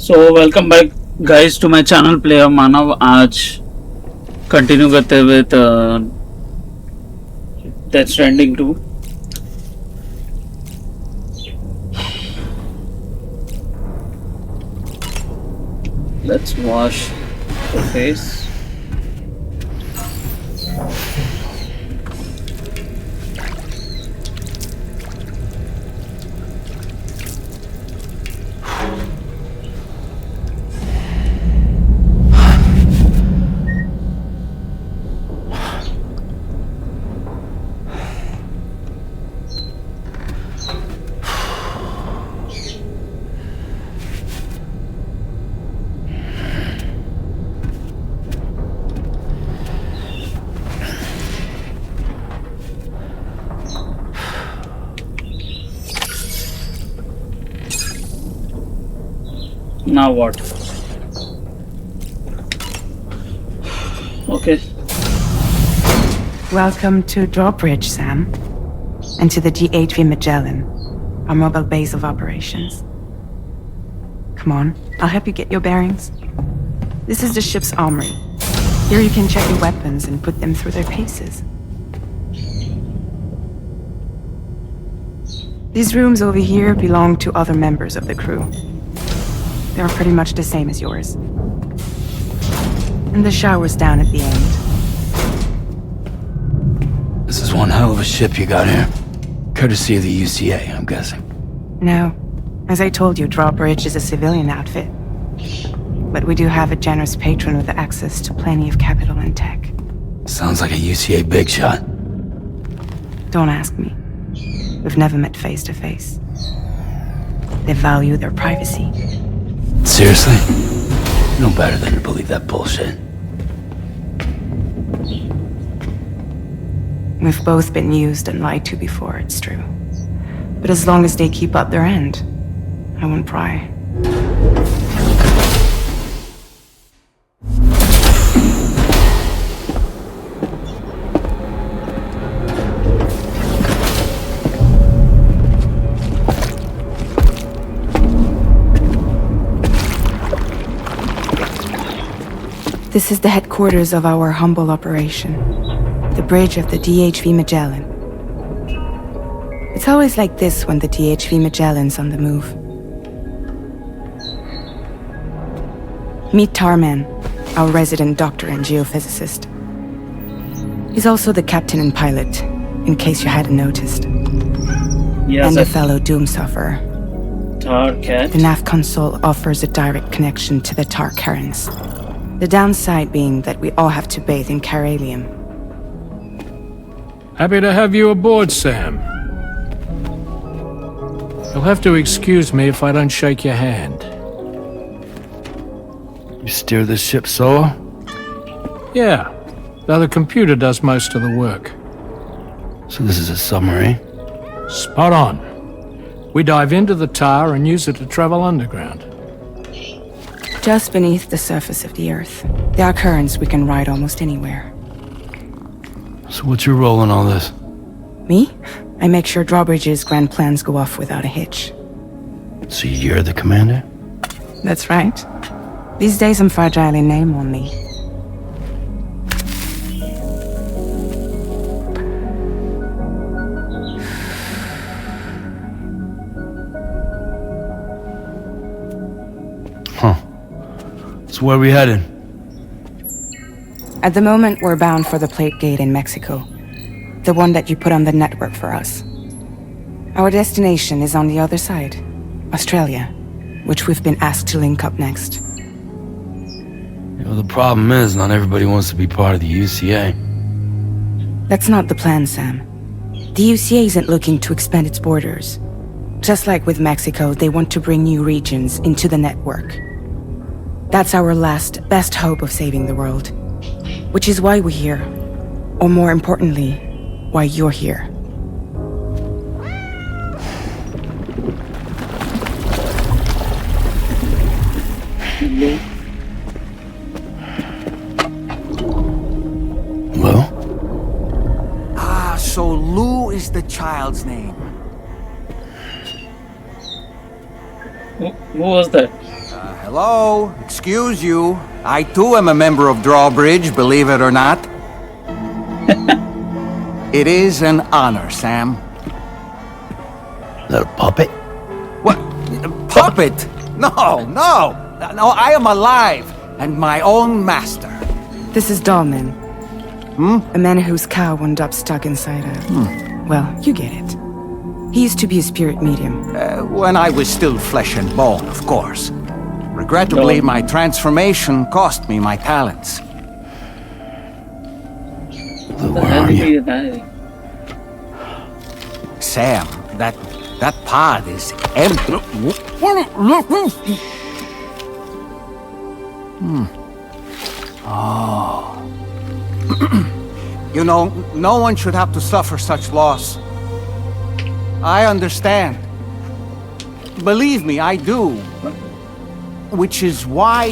So welcome back guys to my channel player Manav. आज continue करते हुए Death Stranding 2। Let's wash the face. Now what? Okay. Welcome to Drawbridge, Sam. And to the DHV Magellan, our mobile base of operations. Come on, I'll help you get your bearings. This is the ship's armory. Here you can check your weapons and put them through their paces. These rooms over here belong to other members of the crew. They're pretty much the same as yours. And the shower's down at the end. This is one hell of a ship you got here. Courtesy of the UCA, I'm guessing. No. As I told you, Drawbridge is a civilian outfit. But we do have a generous patron with access to plenty of capital and tech. Sounds like a UCA big shot. Don't ask me. We've never met face to face. They value their privacy. Seriously? No better than to believe that bullshit. We've both been used and lied to before, it's true. But as long as they keep up their end, I won't pry. This is the headquarters of our humble operation, the bridge of the DHV Magellan. It's always like this when the DHV Magellan's on the move. Meet Tarman, our resident doctor and geophysicist. He's also the captain and pilot, in case you hadn't noticed. Yes, and a fellow doom sufferer. Tar cat. The nav console offers a direct connection to the Tar Cairns. The downside being that we all have to bathe in Caralium. Happy to have you aboard, Sam. You'll have to excuse me if I don't shake your hand. You steer this ship solo? Yeah, though the computer does most of the work. So this is a submarine? Spot on. We dive into the tar and use it to travel underground. Just beneath the surface of the Earth, there are currents we can ride almost anywhere. So what's your role in all this? Me? I make sure Drawbridge's grand plans go off without a hitch. So you're the commander? That's right. These days I'm fragile in name only. Huh. So where are we headed? At the moment, we're bound for the Plate Gate in Mexico. The one that you put on the network for us. Our destination is on the other side, Australia, which we've been asked to link up next. You know, the problem is not everybody wants to be part of the UCA. That's not the plan, Sam. The UCA isn't looking to expand its borders. Just like with Mexico, they want to bring new regions into the network. That's our last, best hope of saving the world. Which is why we're here. Or more importantly, why you're here. Well? So Lou is the child's name. Who was that? Hello? Excuse you. I too am a member of Drawbridge, believe it or not. It is an honor, Sam. Is that a puppet? What? Puppet? No, no! No, I am alive, and my own master. This is Dahlman. A man whose cow wound up stuck inside a... Well, you get it. He used to be a spirit medium. When I was still flesh and bone, of course. Regrettably, my transformation cost me my talents. Lou, where are you? Sam, that pod is empty. Oh. You know, no one should have to suffer such loss. I understand. Believe me, I do. Which is why,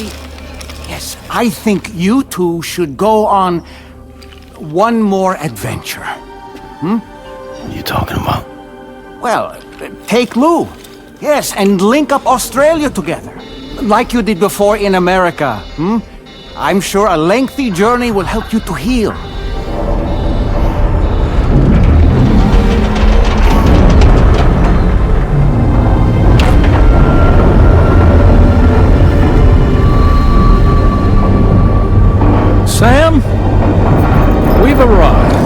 yes, I think you two should go on one more adventure. What are you talking about? Well, take Lou. Yes, and link up Australia together. Like you did before in America. I'm sure a lengthy journey will help you to heal. Sam, we've arrived.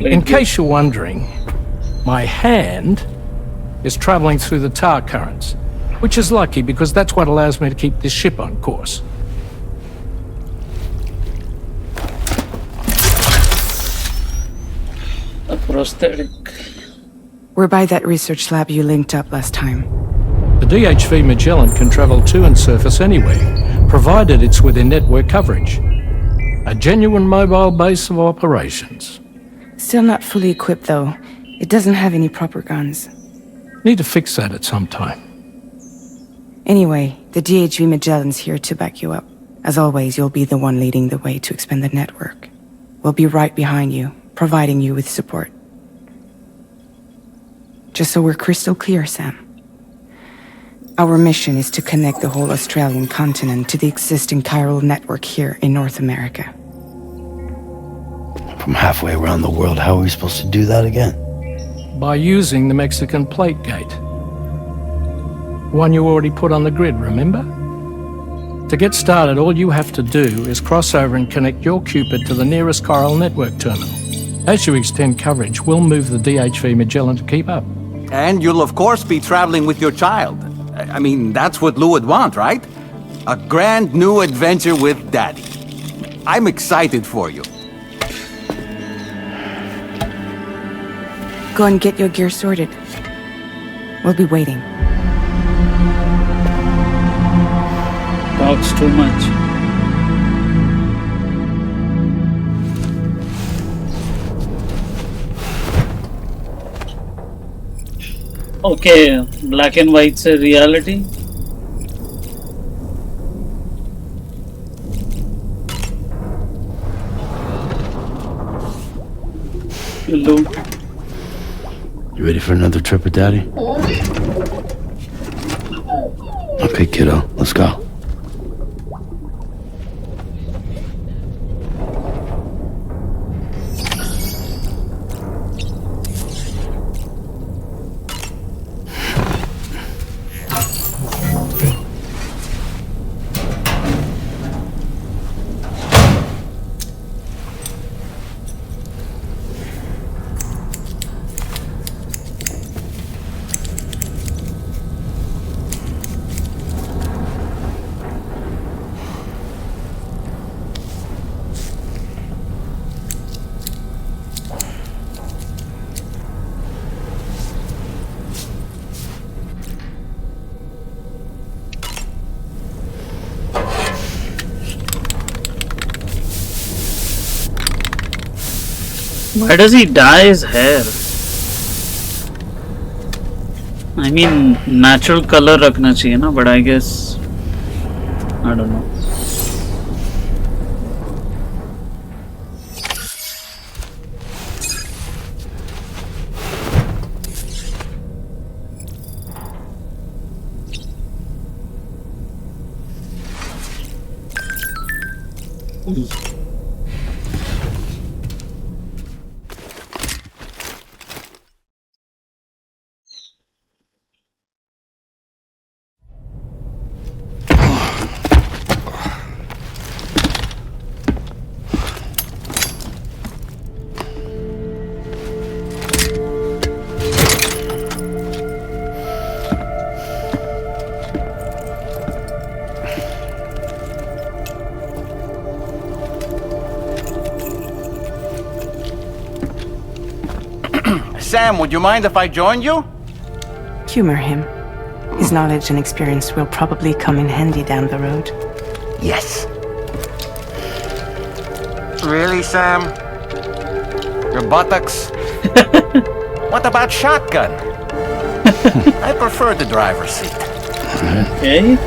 In case you're wondering, my hand is traveling through the tar currents, which is lucky because that's what allows me to keep this ship on course. A prosthetic. We're by that research lab you linked up last time. The DHV Magellan can travel to and surface anywhere, provided it's within network coverage. A genuine mobile base of operations. Still not fully equipped, though. It doesn't have any proper guns. Need to fix that at some time. Anyway, the DHV Magellan's here to back you up. As always, you'll be the one leading the way to expand the network. We'll be right behind you, providing you with support. Just so we're crystal clear, Sam. Our mission is to connect the whole Australian continent to the existing chiral network here in North America. From halfway around the world, how are we supposed to do that again? By using the Mexican plate gate. One you already put on the grid, remember? To get started, all you have to do is cross over and connect your Cupid to the nearest chiral network terminal. As you extend coverage, we'll move the DHV Magellan to keep up. And you'll of course be traveling with your child. I mean, that's what Lou would want, right? A grand new adventure with Daddy. I'm excited for you. Go and get your gear sorted. We'll be waiting. Talks too much. Okay, black and white's a reality. Lou. You ready for another trip with Daddy? Okay, kiddo, let's go. Why does he dye his hair? I mean, natural color रखना चाहिए ना, but I guess I don't know. Sam, would you mind if I joined you? Humor him. His knowledge and experience will probably come in handy down the road. Yes. Really, Sam? Your buttocks? What about shotgun? I prefer the driver's seat. Okay.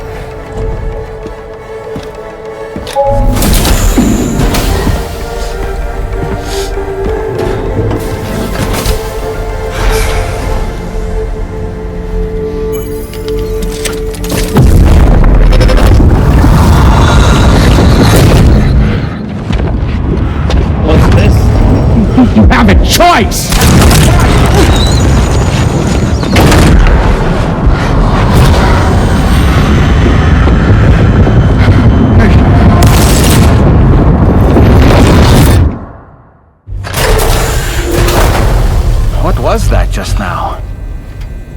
What's this? You have a choice! What was that just now?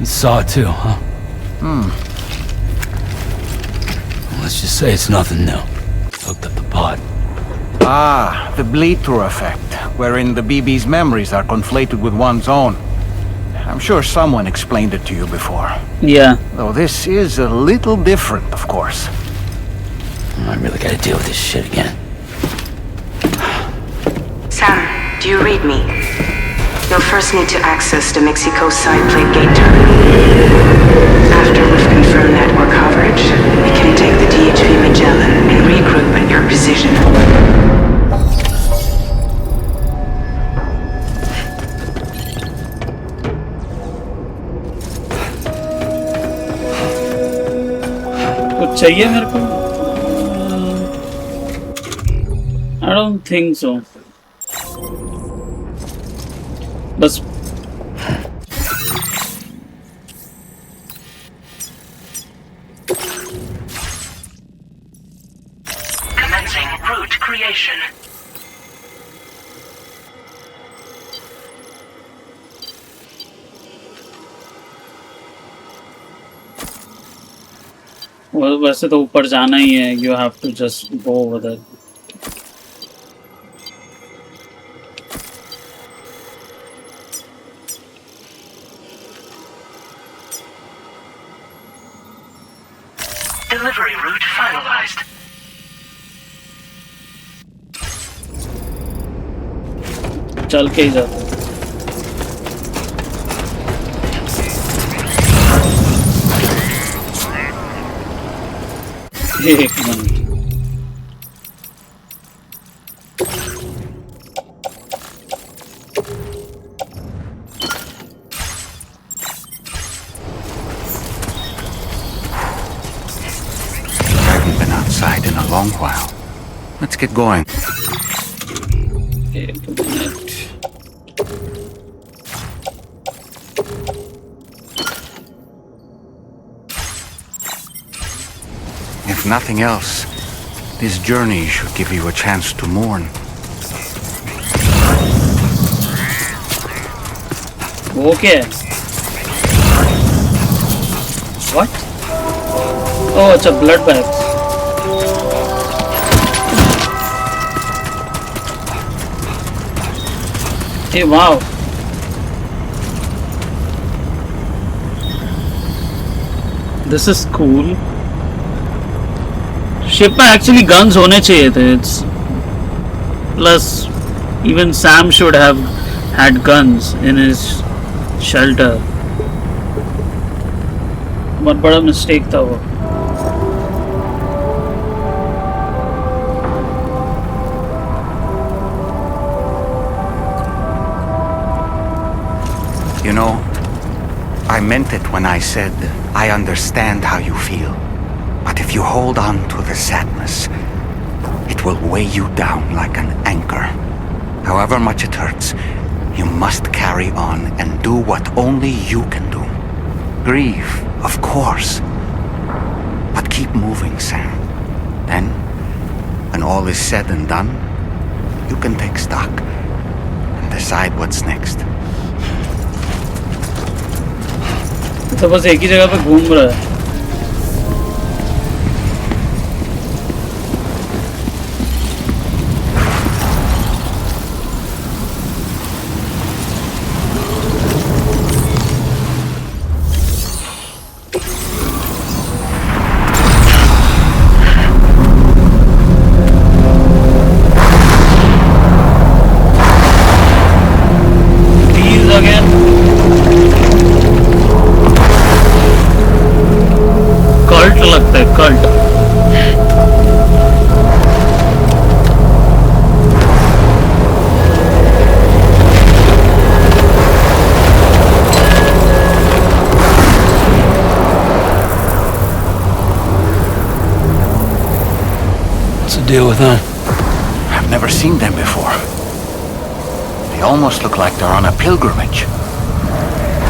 You saw it too, huh? Let's just say it's nothing new. Hooked up the pod. Ah, the bleed-through effect, wherein the BB's memories are conflated with one's own. I'm sure someone explained it to you before. Yeah. Though this is a little different, of course. I really gotta deal with this shit again. Sam, do you read me? You'll first need to access the Mexico side plate gate terminal. After we've confirmed network coverage, we can take the DHV Magellan and regroup at your position. कुछ चाहिए मेरे को? I don't think so. बस Commencing route creation. वैसे तो ऊपर जाना ही है. You have to just go over there. Delivery route finalized. चल के ही जाते. एक minute. I haven't been outside in a long while. Let's get going. एक minute. If nothing else, this journey should give you a chance to mourn. वो क्या है? What? Oh, it's a blood bags. Hey, wow. This is cool. Ship में actually guns होने चाहिए थे. It's plus even Sam should have had guns in his shelter. बहुत बड़ा mistake था वो. You know, I meant it when I said I understand how you feel. But if you hold on to the sadness, it will weigh you down like an anchor. However much it hurts, you must carry on and do what only you can do. Grieve, of course. But keep moving, Sam. Then, when all is said and done, you can take stock and decide what's next. तो बस एक ही जगह पे घूम रहा है. लगता है cult. What's the deal with them? I've never seen them before. They almost look like they're on a pilgrimage.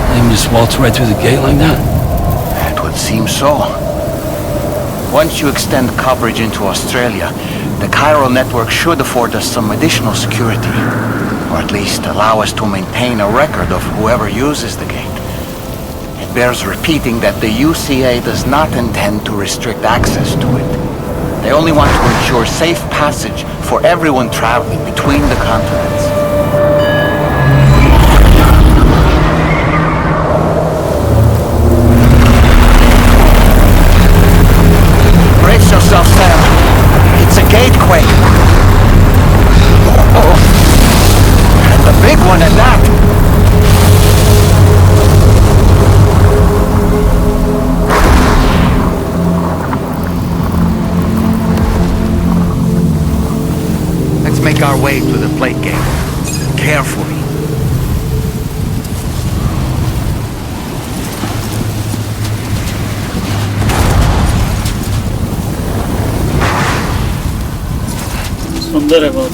They can just waltz right through the gate like that? It would seem so. Once you extend coverage into Australia, the chiral network should afford us some additional security. Or at least allow us to maintain a record of whoever uses the gate. It bears repeating that the UCA does not intend to restrict access to it. They only want to ensure safe passage for everyone traveling between the continents. Brace yourself, Sam. It's a gatequake. Oh, and a big one at that. Let's make our way to the plate gate. Carefully. सुंदर है बहुत.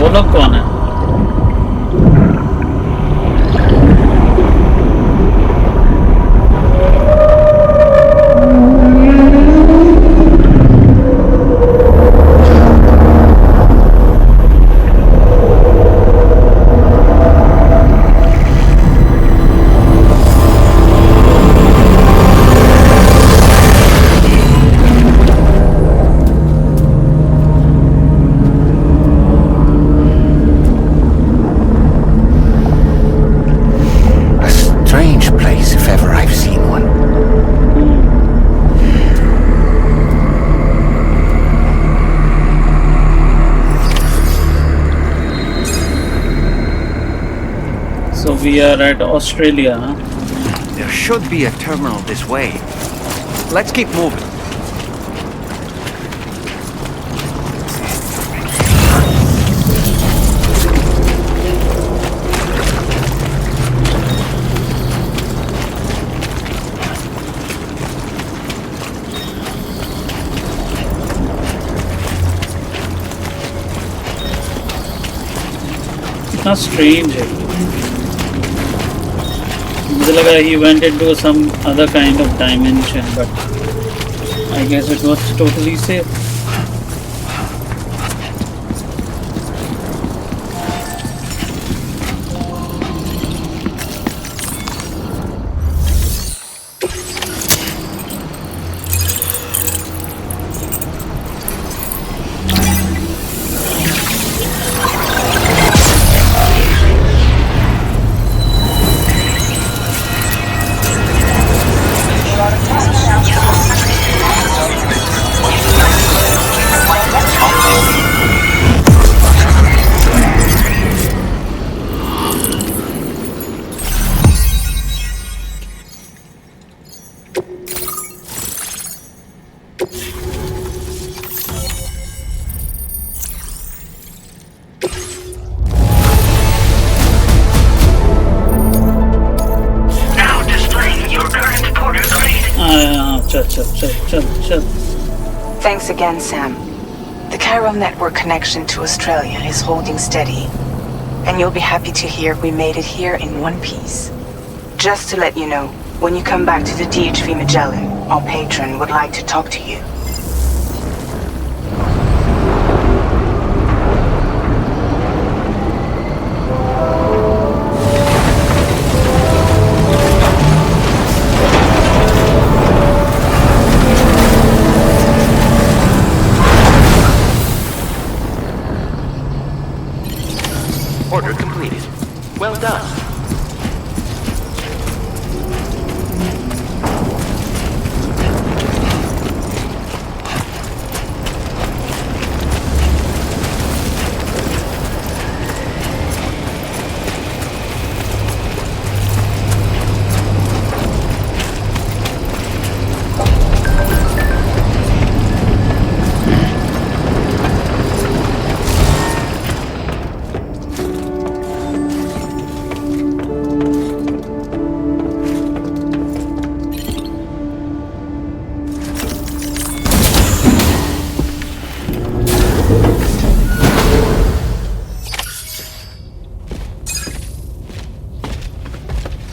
वो लोग कौन है? So we are at Australia, huh? There should be a terminal this way. Let's keep moving. कितना strange है. मुझे लगा he went into some other kind of dimension, but I guess it was totally safe. Now displaying your current border grade. चल. Thanks again, Sam. The chiral network connection to Australia is holding steady. And you'll be happy to hear we made it here in one piece. Just to let you know, when you come back to the DHV Magellan, our patron would like to talk to you. Order completed. Well done.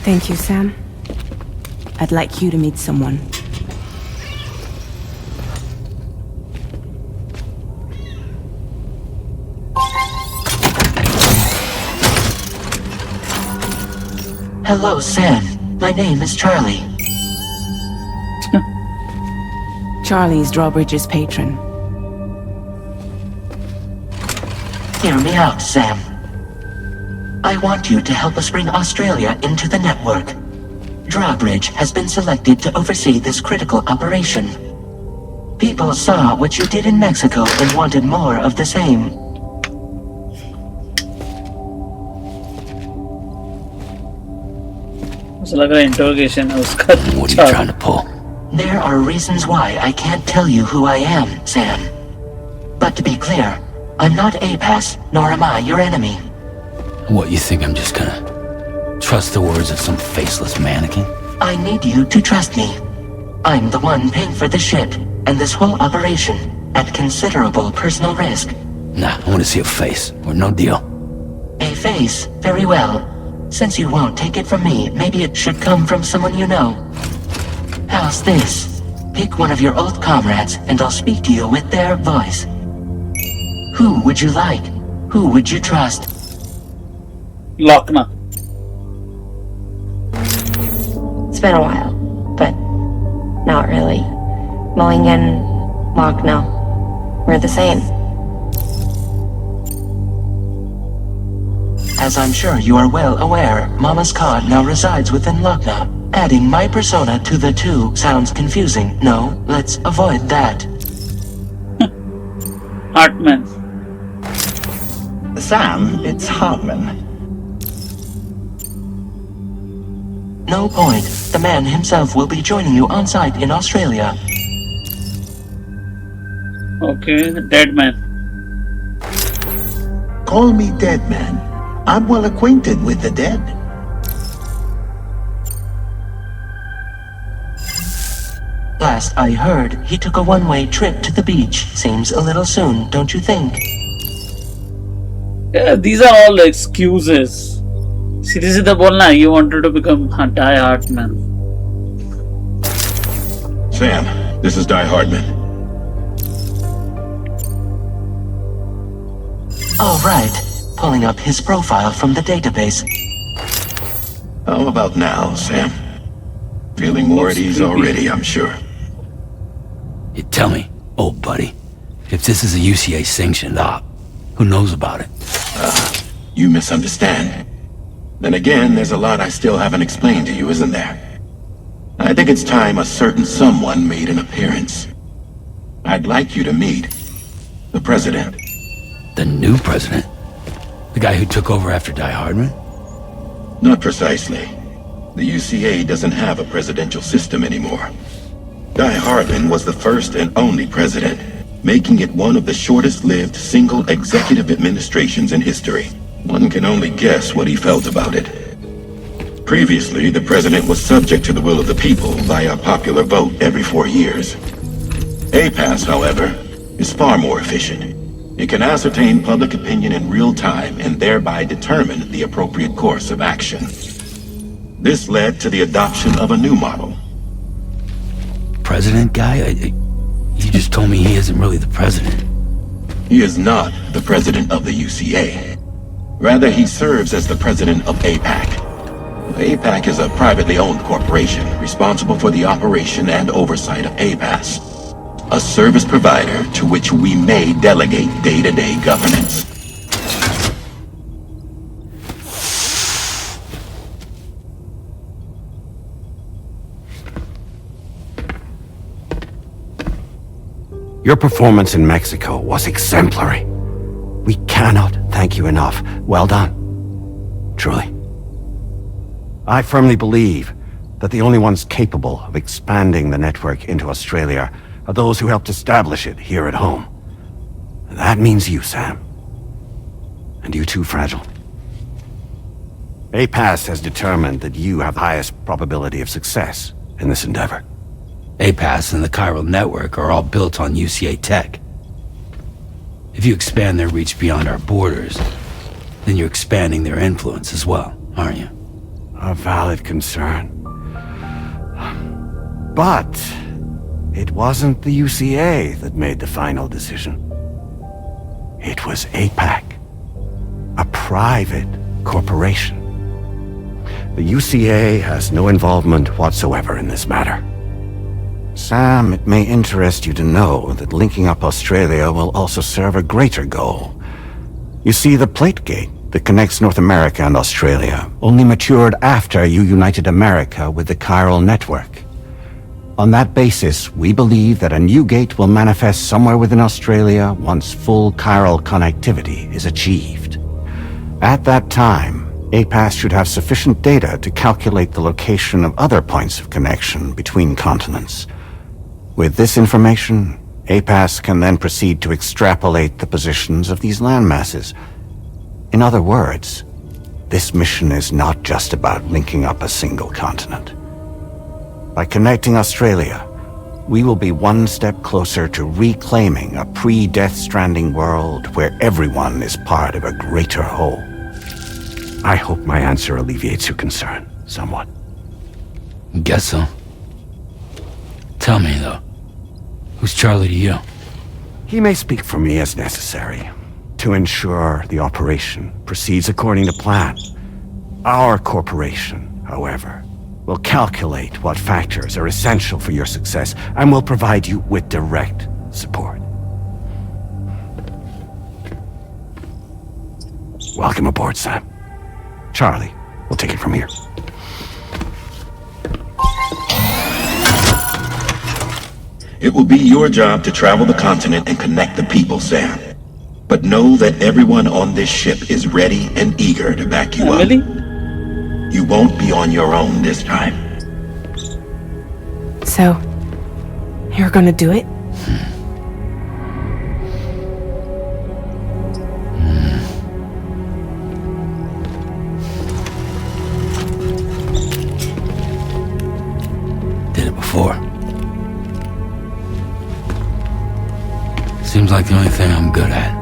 Thank you, Sam. I'd like you to meet someone. Hello, Sam. My name is Charlie. Charlie's Drawbridge's patron. Hear me out, Sam. I want you to help us bring Australia into the network. Drawbridge has been selected to oversee this critical operation. People saw what you did in Mexico and wanted more of the same. मुझे लग रहा है interrogation है उसका. What are you trying to pull? There are reasons why I can't tell you who I am, Sam. But to be clear, I'm not APAS, nor am I your enemy. What, you think I'm just gonna trust the words of some faceless mannequin? I need you to trust me. I'm the one paying for the ship and this whole operation at considerable personal risk. Nah, I want to see a face, or no deal. A face, very well. Since you won't take it from me, maybe it should come from someone you know. How's this? Pick one of your old comrades and I'll speak to you with their voice. Who would you like? Who would you trust? Lockna. It's been a while, but not really. Mulligan, Lochna, we're the same. As I'm sure you are well aware, Mama's Cod now resides within Lochna. Adding my persona to the two sounds confusing. No, let's avoid that. Hartman. Sam, it's Hartman. No point. The man himself will be joining you on site in Australia. Okay, dead man. Call me dead man. I'm well acquainted with the dead. Last I heard, he took a one-way trip to the beach. Seems a little soon, don't you think? Yeah, these are all excuses. सीधे सीधा बोलना है, you wanted to become a die-hard man. Sam, this is Die Hardman. All right. Pulling up his profile from the database. How about now, Sam? Feeling more at ease already, I'm sure. You tell me, old buddy, if this is a UCA sanctioned op, who knows about it? You misunderstand. Then again, there's a lot I still haven't explained to you, isn't there? I think it's time a certain someone made an appearance. I'd like you to meet the president. The new president? The guy who took over after Die Hardman? Not precisely. The UCA doesn't have a presidential system anymore. Die Hardman was the first and only president, making it one of the shortest-lived single executive administrations in history. One can only guess what he felt about it. Previously, the president was subject to the will of the people via popular vote every 4 years. APAS, however, is far more efficient. It can ascertain public opinion in real time and thereby determine the appropriate course of action. This led to the adoption of a new model. President guy? You just told me he isn't really the president. He is not the president of the UCA. Rather, he serves as the president of APAC. APAC is a privately owned corporation responsible for the operation and oversight of APAS, a service provider to which we may delegate day-to-day governance. Your performance in Mexico was exemplary. We cannot thank you enough. Well done. Truly. I firmly believe that the only ones capable of expanding the network into Australia are those who helped establish it here at home. That means you, Sam. And you too, Fragile. APAS has determined that you have the highest probability of success in this endeavor. APAS and the chiral network are all built on UCA tech. If you expand their reach beyond our borders, then you're expanding their influence as well, aren't you? A valid concern. But it wasn't the UCA that made the final decision. It was APAC, a private corporation. The UCA has no involvement whatsoever in this matter. Sam, it may interest you to know that linking up Australia will also serve a greater goal. You see, the plate gate that connects North America and Australia only matured after you united America with the chiral network. On that basis, we believe that a new gate will manifest somewhere within Australia once full chiral connectivity is achieved. At that time, APAS should have sufficient data to calculate the location of other points of connection between continents. With this information, APAS can then proceed to extrapolate the positions of these landmasses. In other words, this mission is not just about linking up a single continent. By connecting Australia, we will be one step closer to reclaiming a pre-Death Stranding world where everyone is part of a greater whole. I hope my answer alleviates your concern somewhat. Guess so. Tell me, though, who's Charlie to you? He may speak for me as necessary to ensure the operation proceeds according to plan. Our corporation, however, will calculate what factors are essential for your success and will provide you with direct support. Welcome aboard, Sam. Charlie, we'll take it from here. It will be your job to travel the continent and connect the people, Sam. But know that everyone on this ship is ready and eager to back you up. Emily? You won't be on your own this time. So, you're gonna do it? Did it before. Seems like the only thing I'm good at.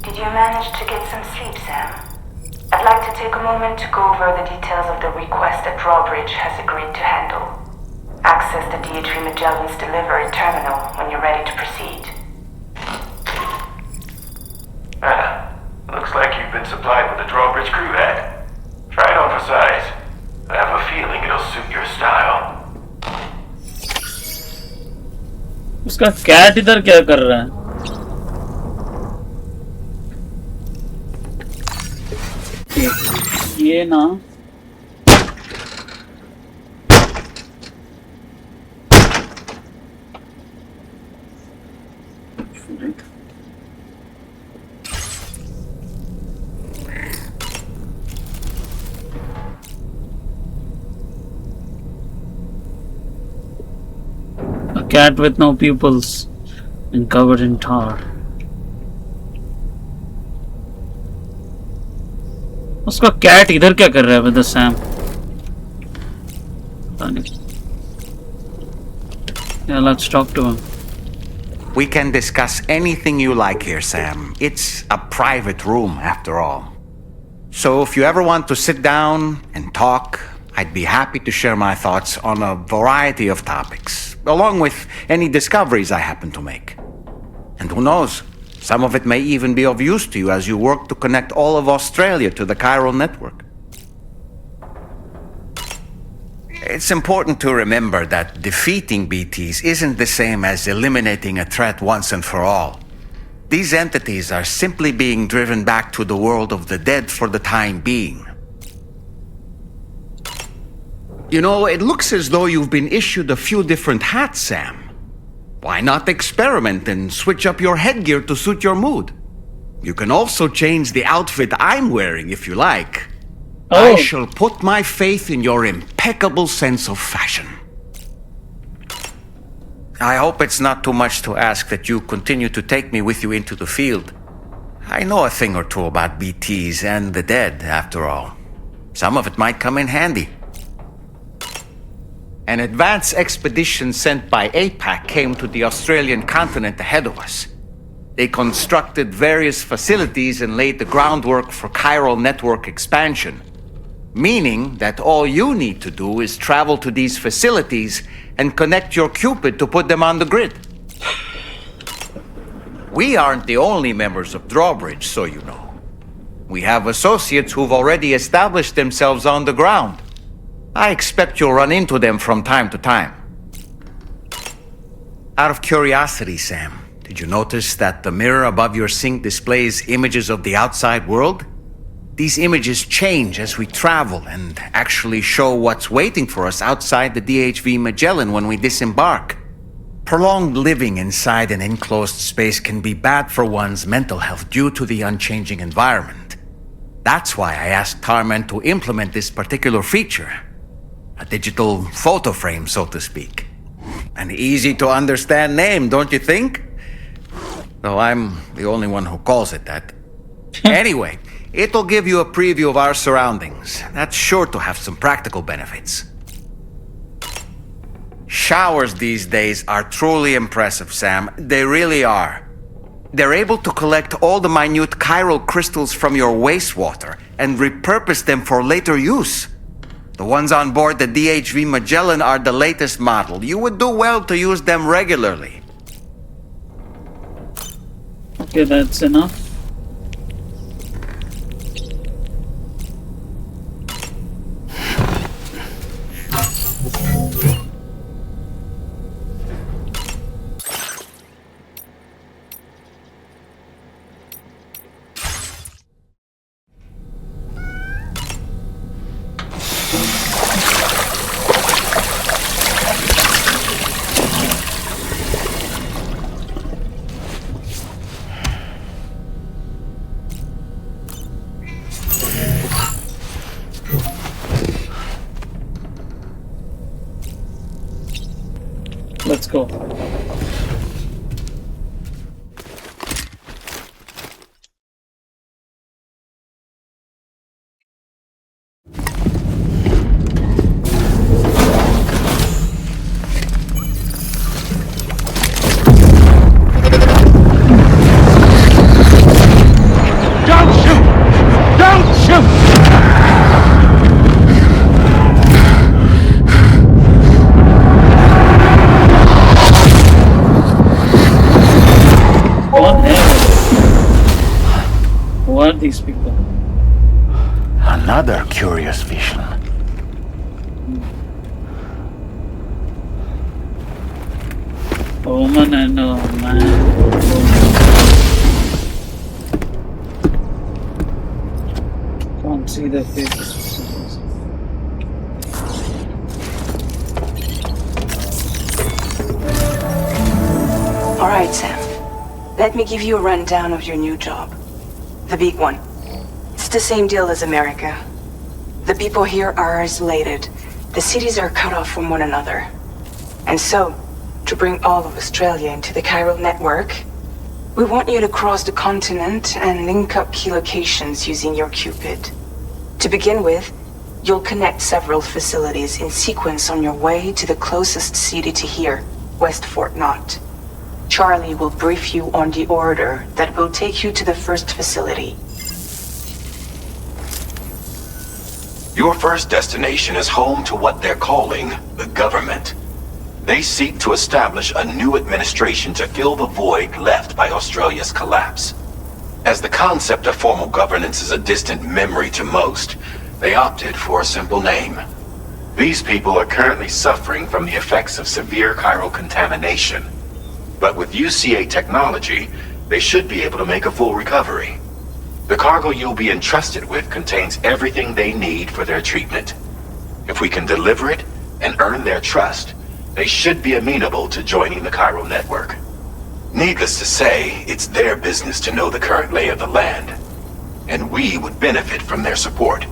Did you manage to get some sleep, Sam? I'd like to take a moment to go over the details of the request that Drawbridge has agreed to handle. Access the DHV Magellan's delivery terminal when you're ready to proceed. Looks like you've been supplied with a Drawbridge crew head. Try it on for size. I have a feeling it'll suit your style. उसका cat इधर क्या कर रहा है? ये ना a cat with no pupils and covered in tar. उसका cat इधर क्या कर रहा है with Sam? Yeah, let's talk to him. We can discuss anything you like here, Sam. It's a private room, after all. So if you ever want to sit down and talk, I'd be happy to share my thoughts on a variety of topics, along with any discoveries I happen to make. And who knows? Some of it may even be of use to you as you work to connect all of Australia to the chiral network. It's important to remember that defeating BTs isn't the same as eliminating a threat once and for all. These entities are simply being driven back to the world of the dead for the time being. You know, it looks as though you've been issued a few different hats, Sam. Why not experiment and switch up your headgear to suit your mood? You can also change the outfit I'm wearing if you like. I shall put my faith in your impeccable sense of fashion. I hope it's not too much to ask that you continue to take me with you into the field. I know a thing or two about BTs and the dead, after all. Some of it might come in handy. An advance expedition sent by APAC came to the Australian continent ahead of us. They constructed various facilities and laid the groundwork for chiral network expansion, meaning that all you need to do is travel to these facilities and connect your Cupid to put them on the grid. We aren't the only members of Drawbridge, so you know. We have associates who've already established themselves on the ground. I expect you'll run into them from time to time. Out of curiosity, Sam, did you notice that the mirror above your sink displays images of the outside world? These images change as we travel and actually show what's waiting for us outside the DHV Magellan when we disembark. Prolonged living inside an enclosed space can be bad for one's mental health due to the unchanging environment. That's why I asked Tarman to implement this particular feature. A digital photo frame, so to speak. An easy-to-understand name, don't you think? Though I'm the only one who calls it that. Anyway, it'll give you a preview of our surroundings. That's sure to have some practical benefits. Showers these days are truly impressive, Sam. They really are. They're able to collect all the minute chiral crystals from your wastewater and repurpose them for later use. The ones on board the DHV Magellan are the latest model. You would do well to use them regularly. Okay, that's enough. Let's go. Don't shoot! Don't shoot! कौन है? Who are these people? Another curious vision. Woman and a man. Can't see their faces. All right, Sam. Let me give you a rundown of your new job. The big one. It's the same deal as America. The people here are isolated. The cities are cut off from one another. And so, to bring all of Australia into the chiral network, we want you to cross the continent and link up key locations using your Cupid. To begin with, you'll connect several facilities in sequence on your way to the closest city to here, West Fort Knott. Charlie will brief you on the order that will take you to the first facility. Your first destination is home to what they're calling the government. They seek to establish a new administration to fill the void left by Australia's collapse. As the concept of formal governance is a distant memory to most, they opted for a simple name. These people are currently suffering from the effects of severe chiral contamination. But with UCA technology, they should be able to make a full recovery. The cargo you'll be entrusted with contains everything they need for their treatment. If we can deliver it and earn their trust, they should be amenable to joining the chiral network. Needless to say, it's their business to know the current lay of the land, and we would benefit from their support.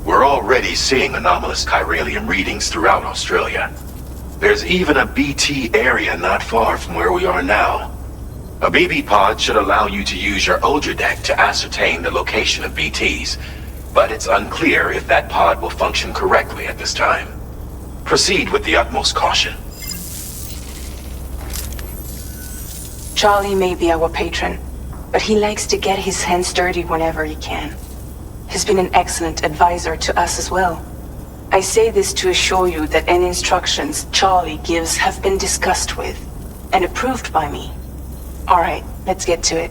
We're already seeing anomalous chiralium readings throughout Australia. There's even a BT area not far from where we are now. A BB pod should allow you to use your Ultra deck to ascertain the location of BTs, but it's unclear if that pod will function correctly at this time. Proceed with the utmost caution. Charlie may be our patron, but he likes to get his hands dirty whenever he can. He's been an excellent advisor to us as well. I say this to assure you that any instructions Charlie gives have been discussed with and approved by me. All right, let's get to it.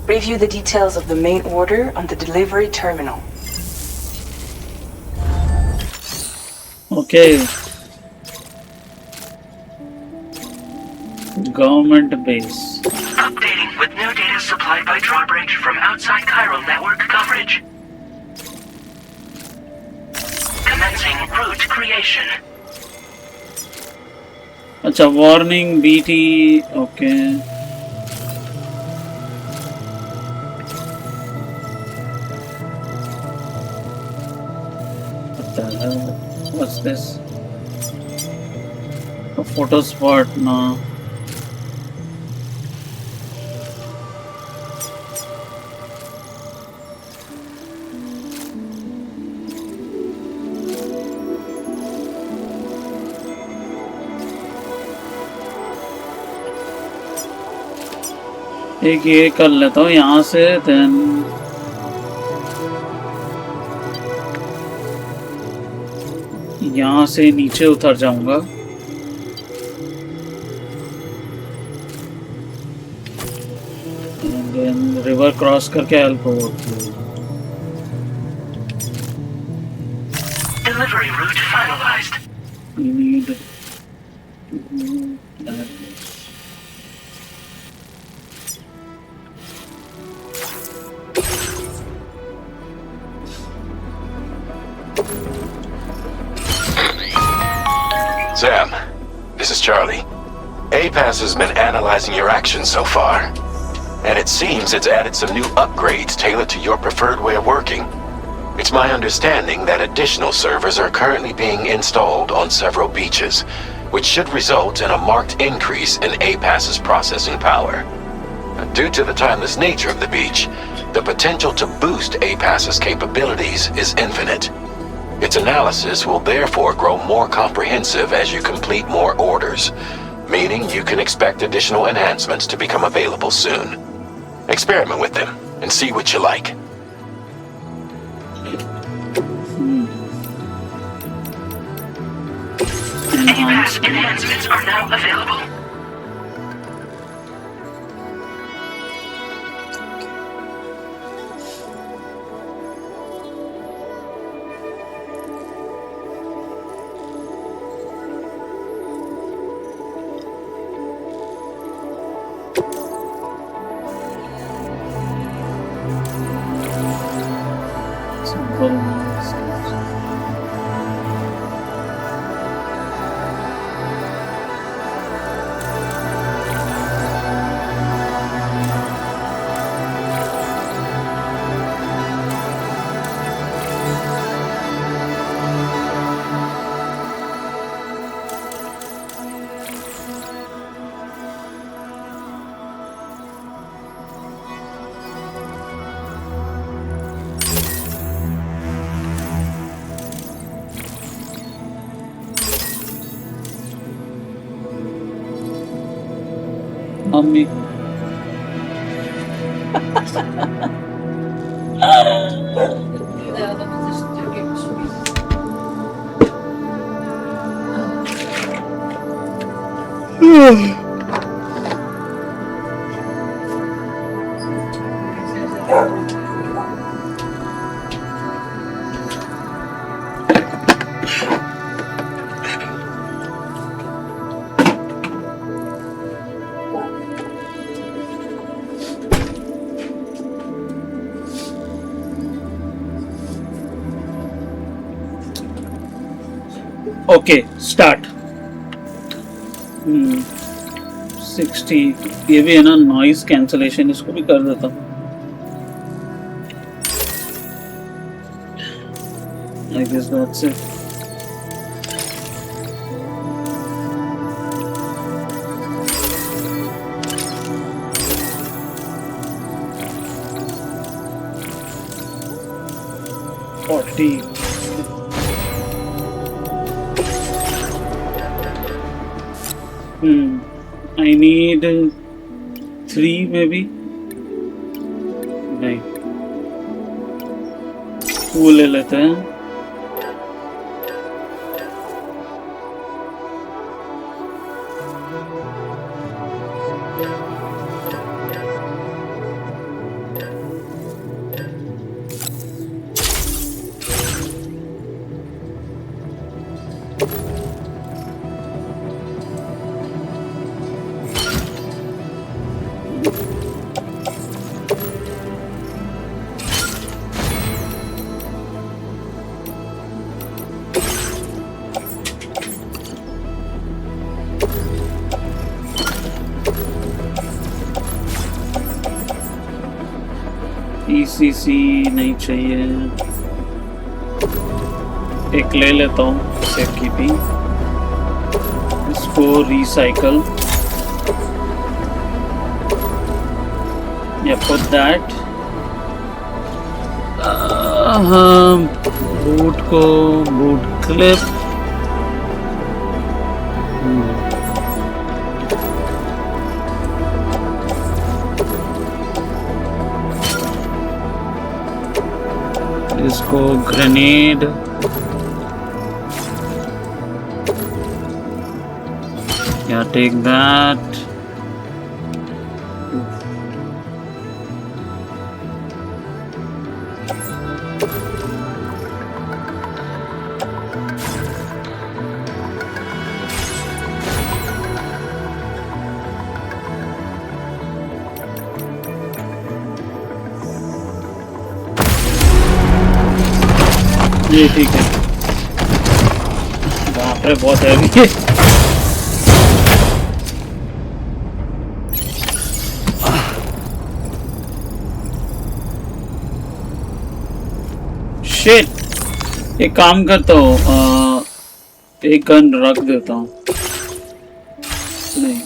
Review the details of the main order on the delivery terminal. Okay. Government base. Updating with new data supplied by drawbridge from outside chiral network coverage. Commencing route creation. अच्छा warning BT. Okay. What the hell? What's this? A photo spot? No. एक ये कर लेता हूँ यहाँ से then यहाँ से नीचे उतर जाऊंगा। And then river cross करके I'll go through. Delivery route finalized. We need to do that. Sam, this is Charlie. APAS has been analyzing your actions so far, and it seems it's added some new upgrades tailored to your preferred way of working. It's my understanding that additional servers are currently being installed on several beaches, which should result in a marked increase in APAS's processing power. Due to the timeless nature of the beach, the potential to boost APAS's capabilities is infinite. Its analysis will therefore grow more comprehensive as you complete more orders, meaning you can expect additional enhancements to become available soon. Experiment with them and see what you like. APAS enhancements are now available. Mummy. Okay, start. 60 ये भी है ना noise cancellation, इसको भी कर देता हूँ। I guess that's it. I need 3 maybe. नहीं, 2 ले लेते हैं। ECC नहीं चाहिए, एक ले लेता हूँ सेफ कीपिंग, इसको रिसाइकल, या put that, बूट को बूट क्लिप, इसको ग्रेनेड, Yeah, take that. ये ठीक है बाप रे बहुत हैवी है शिट एक काम करता हूँ एक गन रख देता हूँ नहीं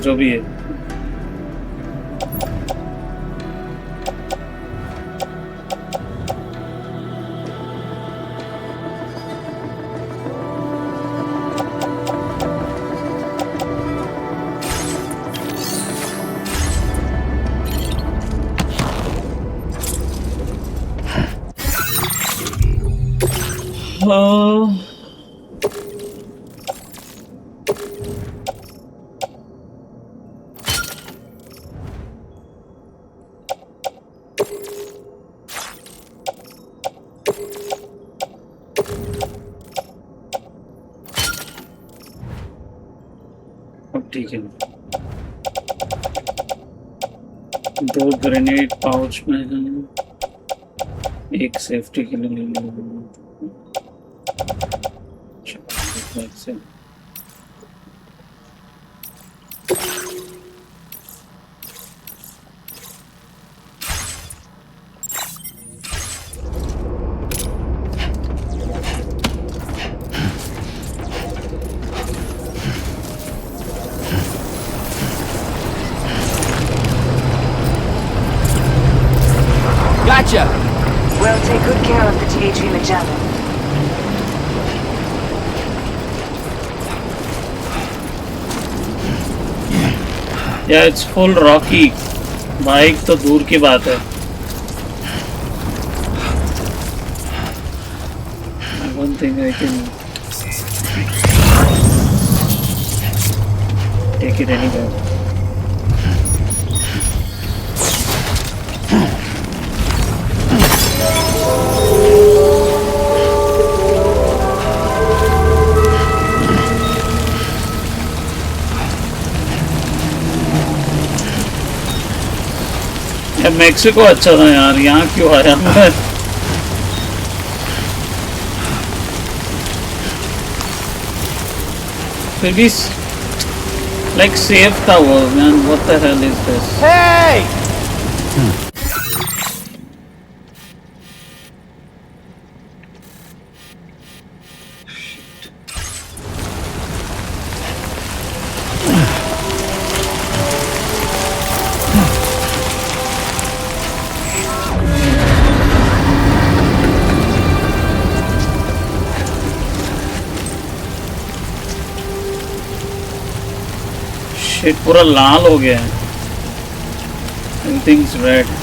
जो भी है ठीक है दो ग्रेनेड पाउच में एक सेफ्टी के लिए ले लूंगा Gotcha! We'll take good care of the DHV Magellan. Yeah, it's full rocky. Bike तो दूर की बात है. I don't think I can take it anywhere. Mexico अच्छा था यार यहाँ क्यों आया मैं फिर भी like safe था वो man what the hell is this Hey! shit पूरा लाल हो गया है everything's red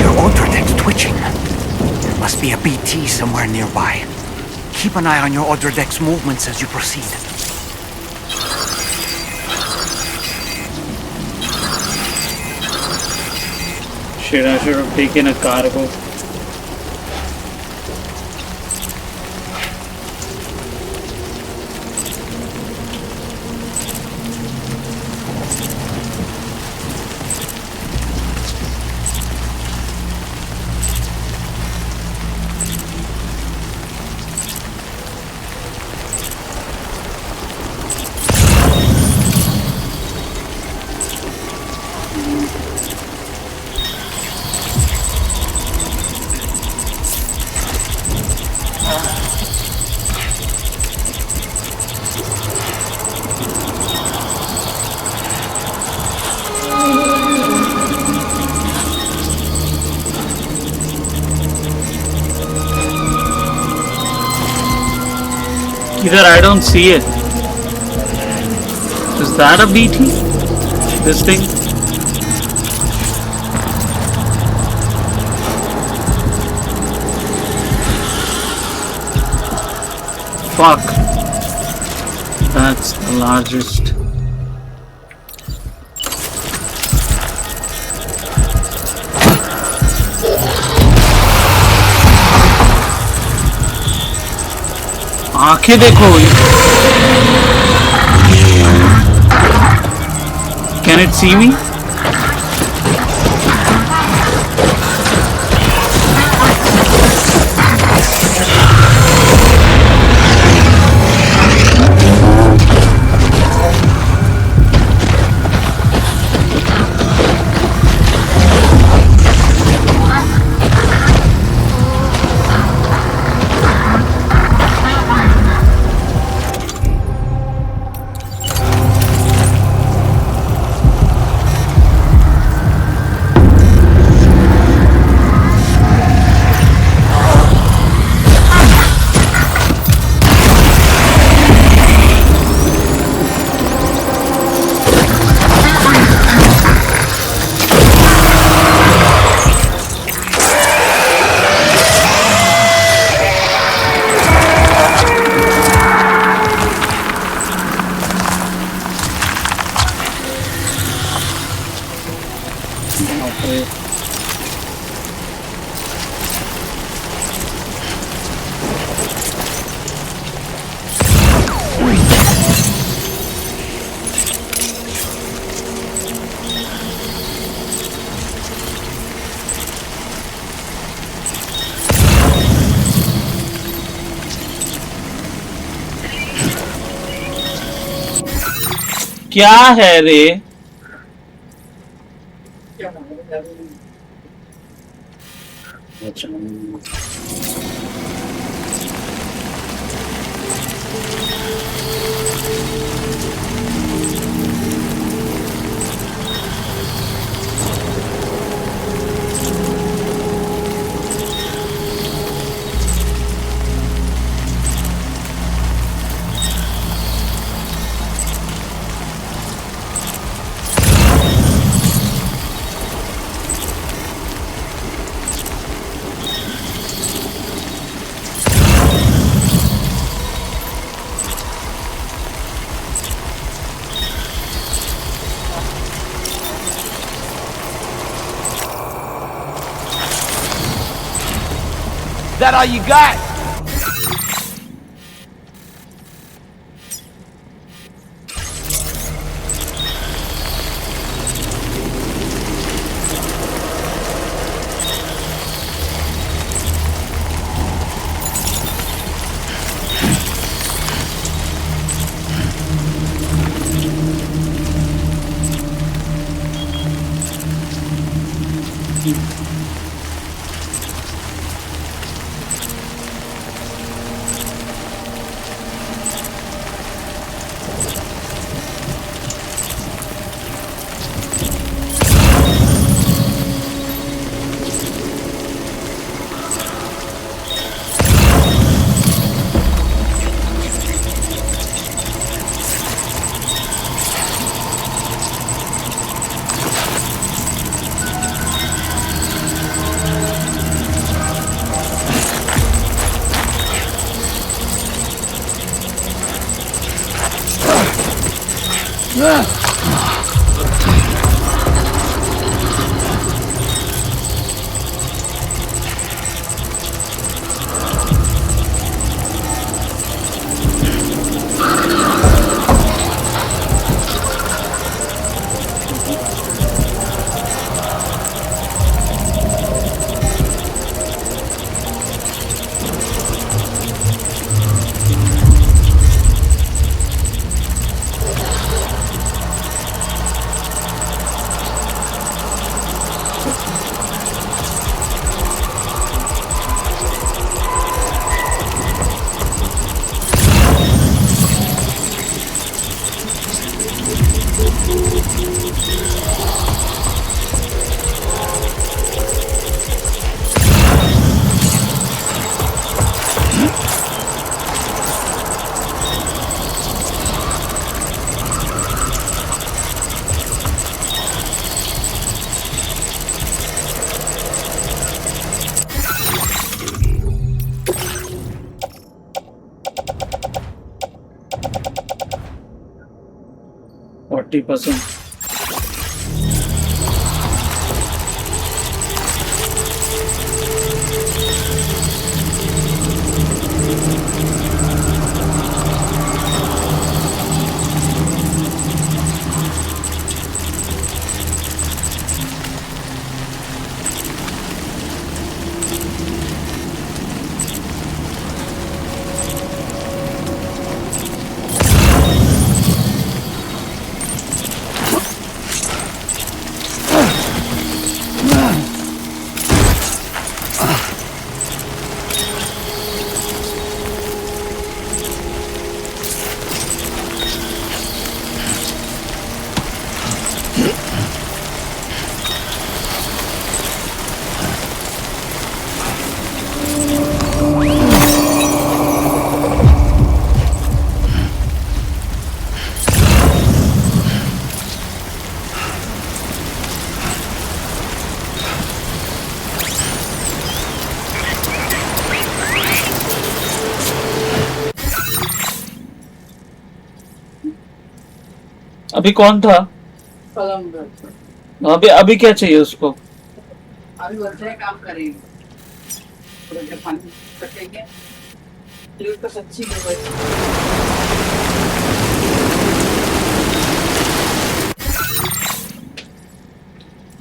Your order deck's twitching. There must be a BT somewhere nearby. Keep an eye on your order deck's movements as you proceed. Shit, I should have taken a cargo. Either I don't see it. Is that a BT? This thing? Fuck. That's the largest. आंखें देखो. Can it see me? क्या है रे? That all you got? 50%. अभी कौन था? अभी अभी क्या चाहिए उसको? अभी बोलते हैं काम करेंगे, पूरा पानी कटेंगे, प्लेट को सच्ची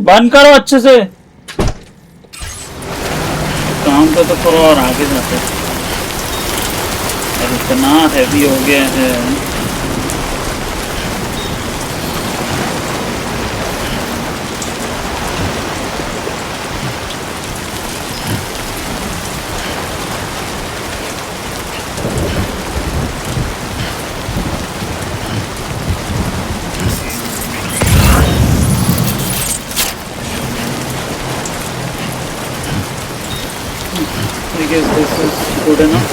बंद करो अच्छे से। काम पे तो थोड़ा और आगे जाते, और इतना हैवी हो गया है। I guess this is good enough.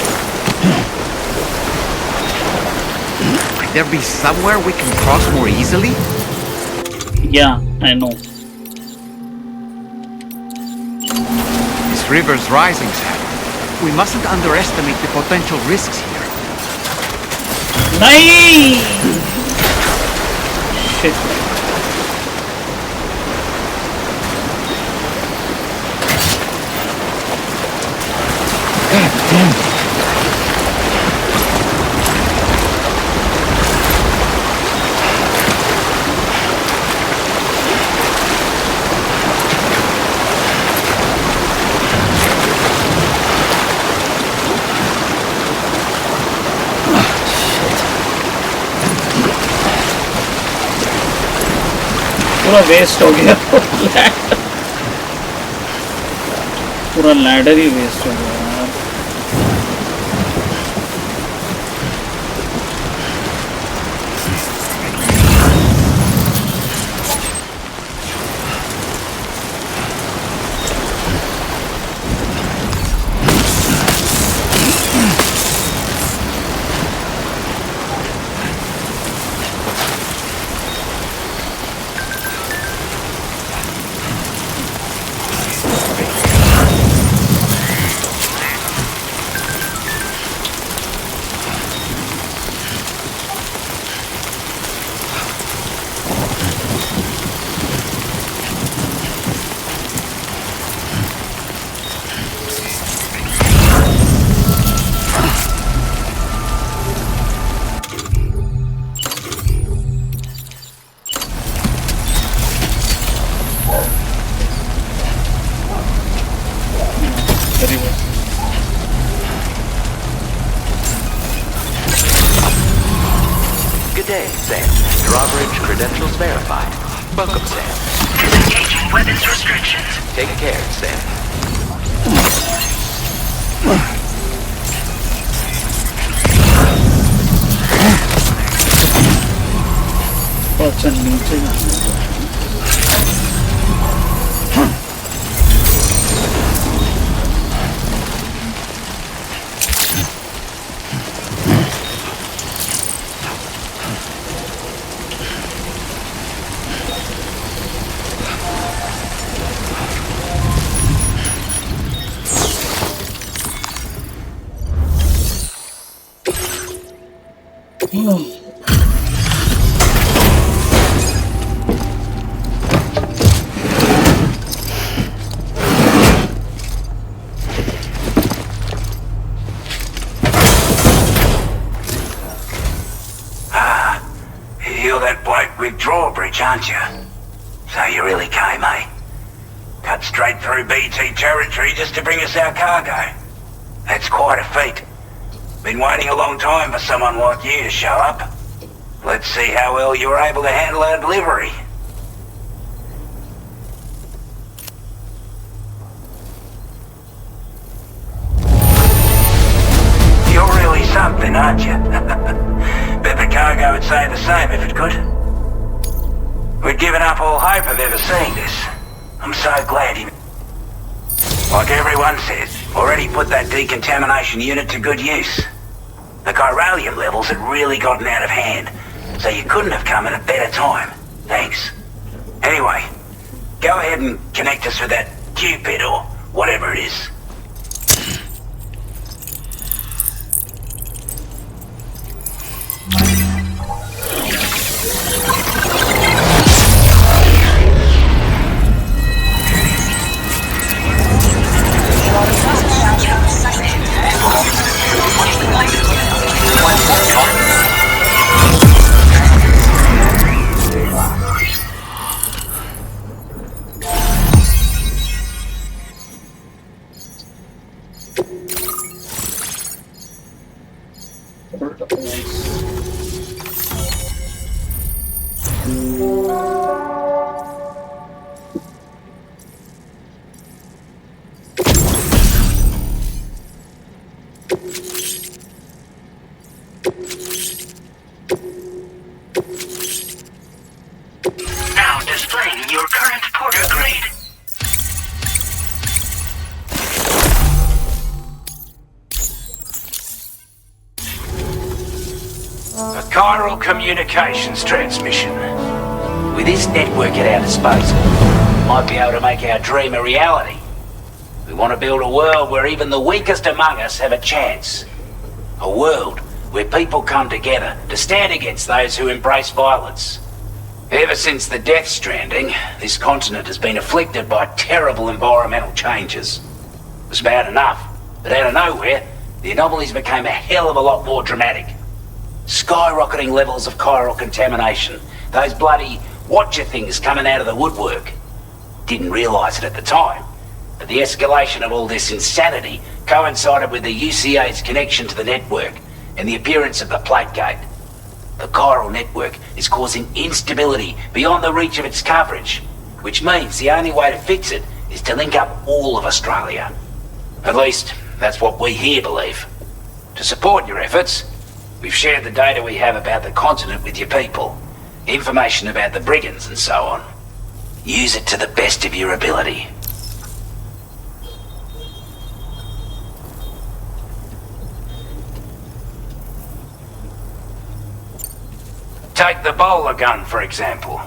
Might there be somewhere we can cross more easily? Yeah, I know. This river's rising, Sam. We mustn't underestimate the potential risks here. Nahi! Shit. पूरा waste हो गया। पूरा ladder ही waste हो गया यार। Good day, Sam. Drawbridge credentials verified. Welcome, Sam. Disengaging weapons restrictions. Take care, Sam. अच्छा नीचे जाना है। Drawbridge, aren't you? So you really came, eh? Cut straight through BT territory just to bring us our cargo. That's quite a feat. Been waiting a long time for someone like you to show up. Let's see how well you were able to handle our delivery. You're really something, aren't you? Bet the cargo would say the same if it could. We'd given up all hope of ever seeing this. I'm so glad you... Like everyone says, already put that decontamination unit to good use. The chiralium levels had really gotten out of hand, so you couldn't have come at a better time. Thanks. Anyway, go ahead and connect us with that Cupid or whatever it is. Now displaying your current porter grade. A chiral communications transmission. With this network at our disposal, we might be able to make our dream a reality. We want to build a world where even the weakest among us have a chance. A world where people come together to stand against those who embrace violence. Ever since the death stranding, this continent has been afflicted by terrible environmental changes. It was bad enough, but out of nowhere, the anomalies became a hell of a lot more dramatic. Skyrocketing levels of chiral contamination. Those bloody watcher things coming out of the woodwork. Didn't realise it at the time, but the escalation of all this insanity coincided with the UCA's connection to the network and the appearance of the plate gate. The chiral network is causing instability beyond the reach of its coverage, which means the only way to fix it is to link up all of Australia. At least, that's what we here believe. To support your efforts, we've shared the data we have about the continent with your people, information about the brigands and so on. Use it to the best of your ability. Take the bowler gun, for example.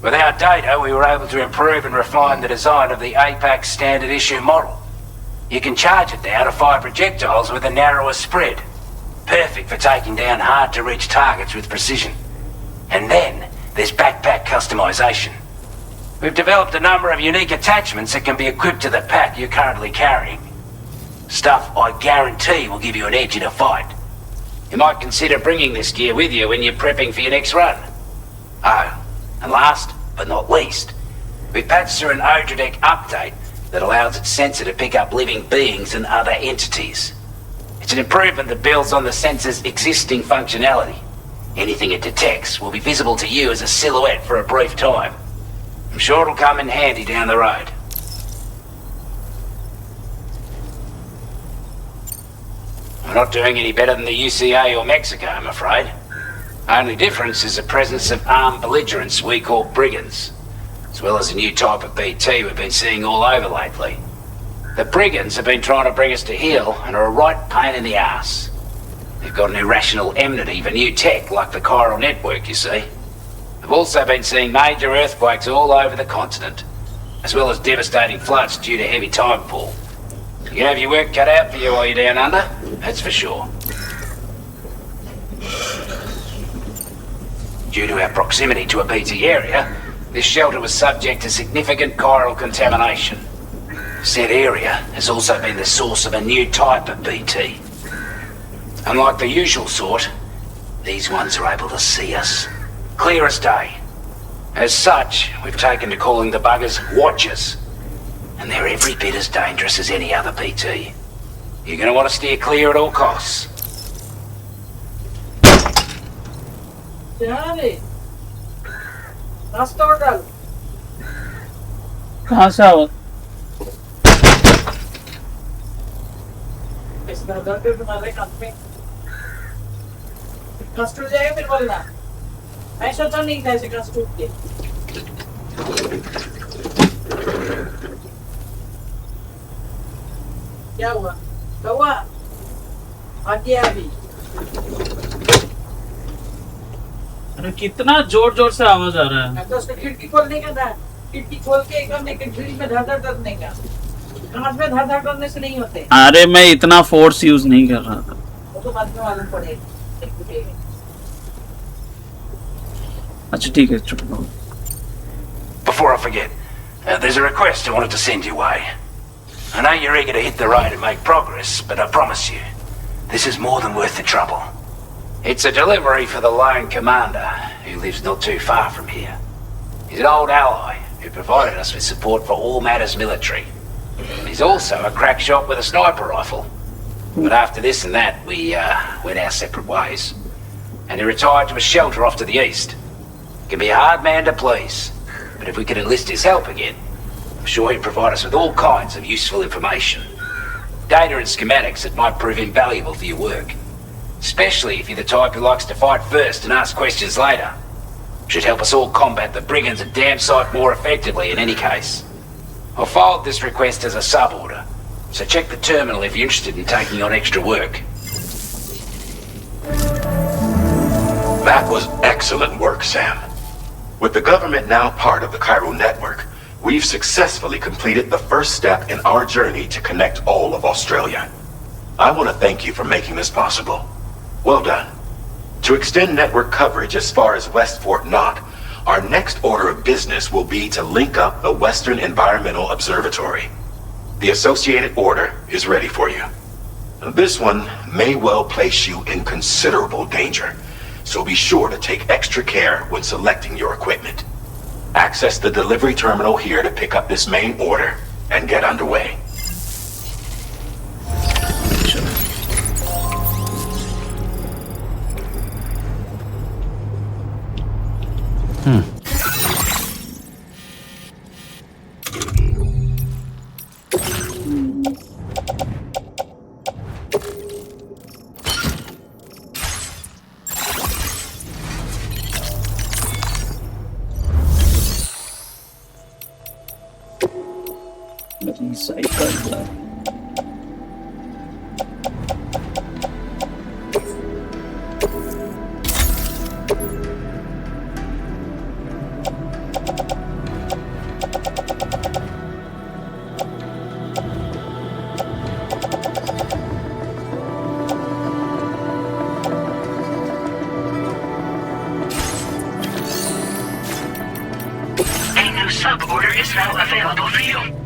With our data, we were able to improve and refine the design of the APAC standard issue model. You can charge it now to fire projectiles with a narrower spread. Perfect for taking down hard-to-reach targets with precision. And then, there's backpack customization. We've developed a number of unique attachments that can be equipped to the pack you're currently carrying. Stuff I guarantee will give you an edge in a fight. You might consider bringing this gear with you when you're prepping for your next run. Oh, and last but not least, we've patched through an Odradek update that allows its sensor to pick up living beings and other entities. It's an improvement that builds on the sensor's existing functionality. Anything it detects will be visible to you as a silhouette for a brief time. I'm sure it'll come in handy down the road. We're not doing any better than the UCA or Mexico, I'm afraid. Only difference is the presence of armed belligerents we call brigands, as well as a new type of BT we've been seeing all over lately. The brigands have been trying to bring us to heel and are a right pain in the ass. They've got an irrational enmity for new tech like the chiral network, you see. We've also been seeing major earthquakes all over the continent, as well as devastating floods due to heavy tidefall. You can have your work cut out for you while you're down under, that's for sure. Due to our proximity to a BT area, this shelter was subject to significant chiral contamination. Said area has also been the source of a new type of BT. Unlike the usual sort, these ones are able to see us. Clear as day. As such, we've taken to calling the buggers Watchers. And they're every bit as dangerous as any other PT. You're gonna want to steer clear at all costs. कहाँ से आवा? इस घर पे तुम्हारे काम में कष्ट हो जाएगा फिर बोलना। मैं सोचा नहीं था ऐसे कष्ट उठते। क्या हुआ? कौवा? आ गया अभी। अरे कितना जोर जोर से आवाज आ रहा है। तो उसको खिड़की खोलने का था। खिड़की खोल के एकदम खिड़की में धड़ धड़ करने का। कांच में धड़ धड़ करने से नहीं होते। अरे मैं इतना फोर्स यूज नहीं कर रहा था। वो तो बाद में मालूम पड़ेगा। अच्छा ठीक है चुप रहो। Before I forget, there's a request I wanted to send your way. I know you're eager to hit the road and make progress, but I promise you, this is more than worth the trouble. It's a delivery for the lone commander, who lives not too far from here. He's an old ally who provided us with support for all matters military. He's also a crack shot with a sniper rifle. But after this and that, we went our separate ways. And he retired to a shelter off to the east. Can be a hard man to please, but if we could enlist his help again, I'm sure he'd provide us with all kinds of useful information. Data and schematics that might prove invaluable for your work. Especially if you're the type who likes to fight first and ask questions later. Should help us all combat the brigands a damn sight more effectively in any case. I'll filed this request as a sub-order, so check the terminal if you're interested in taking on extra work. That was excellent work, Sam. With the government now part of the Chiral network, we've successfully completed the first step in our journey to connect all of Australia. I want to thank you for making this possible. Well done. To extend network coverage as far as West Fort Knott, our next order of business will be to link up the Western Environmental Observatory. The associated order is ready for you. This one may well place you in considerable danger, so be sure to take extra care when selecting your equipment. Access the delivery terminal here to pick up this main order and get underway. Recycle. A new sub-order is now available for you.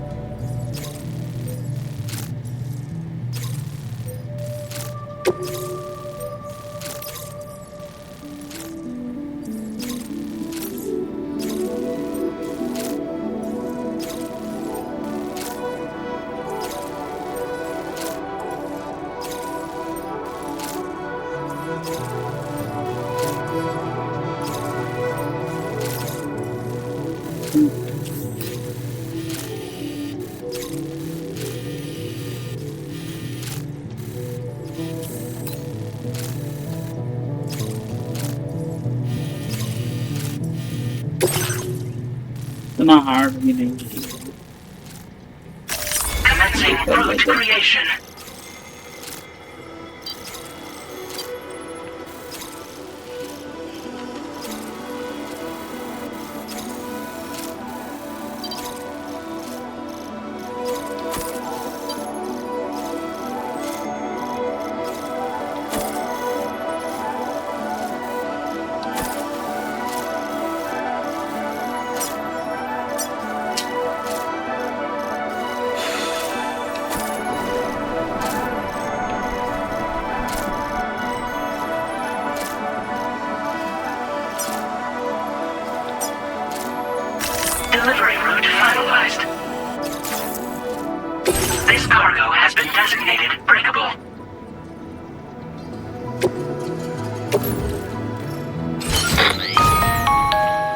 इतना hard भी नहीं। Commencing route creation. delivery route finalized. This cargo has been designated breakable.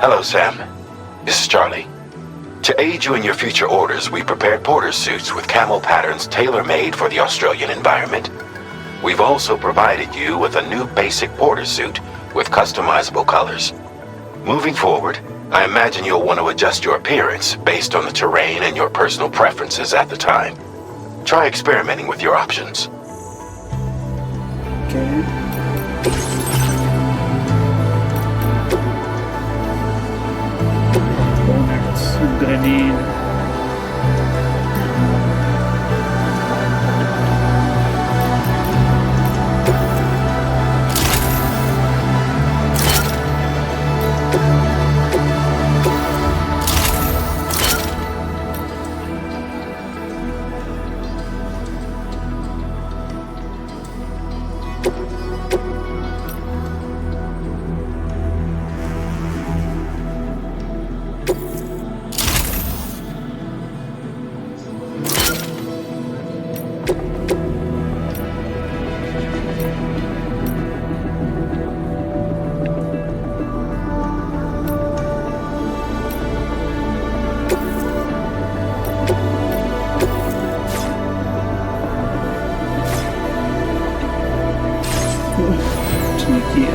Hello, Sam. This is Charlie. To aid you in your future orders, we prepared porter suits with camel patterns tailor-made for the Australian environment. We've also provided you with a new basic porter suit with customizable colors. Moving forward, I imagine you'll want to adjust your appearance based on the terrain and your personal preferences at the time. Try experimenting with your options. Okay. Bonnets, grenade. Sneaky.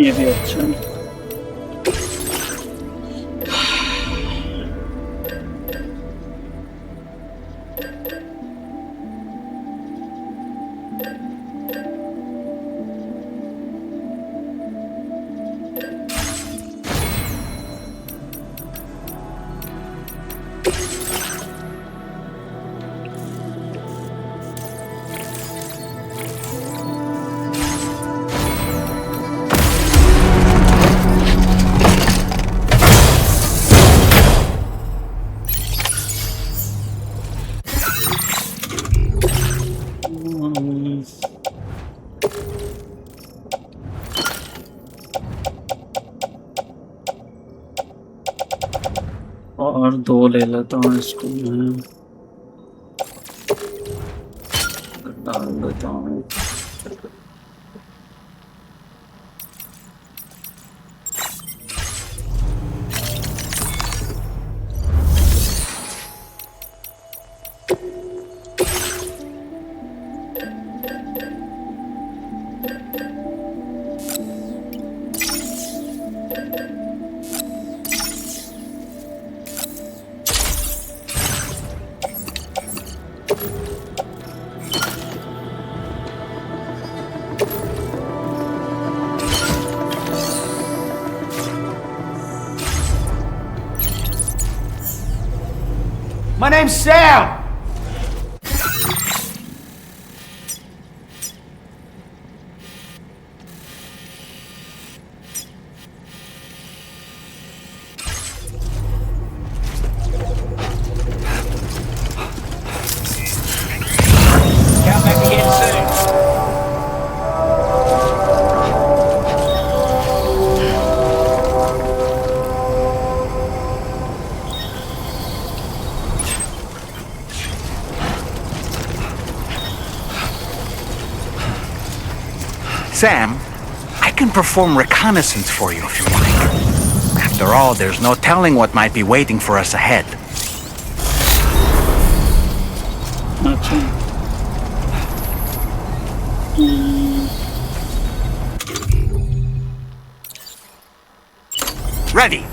ये भी अच्छा है. और दो ले लेता हूँ इसको मैं डाल देता हूँ. My name's Sam! Come back again soon. Sam, I can perform reconnaissance for you if you like. After all, there's no telling what might be waiting for us ahead. Ready.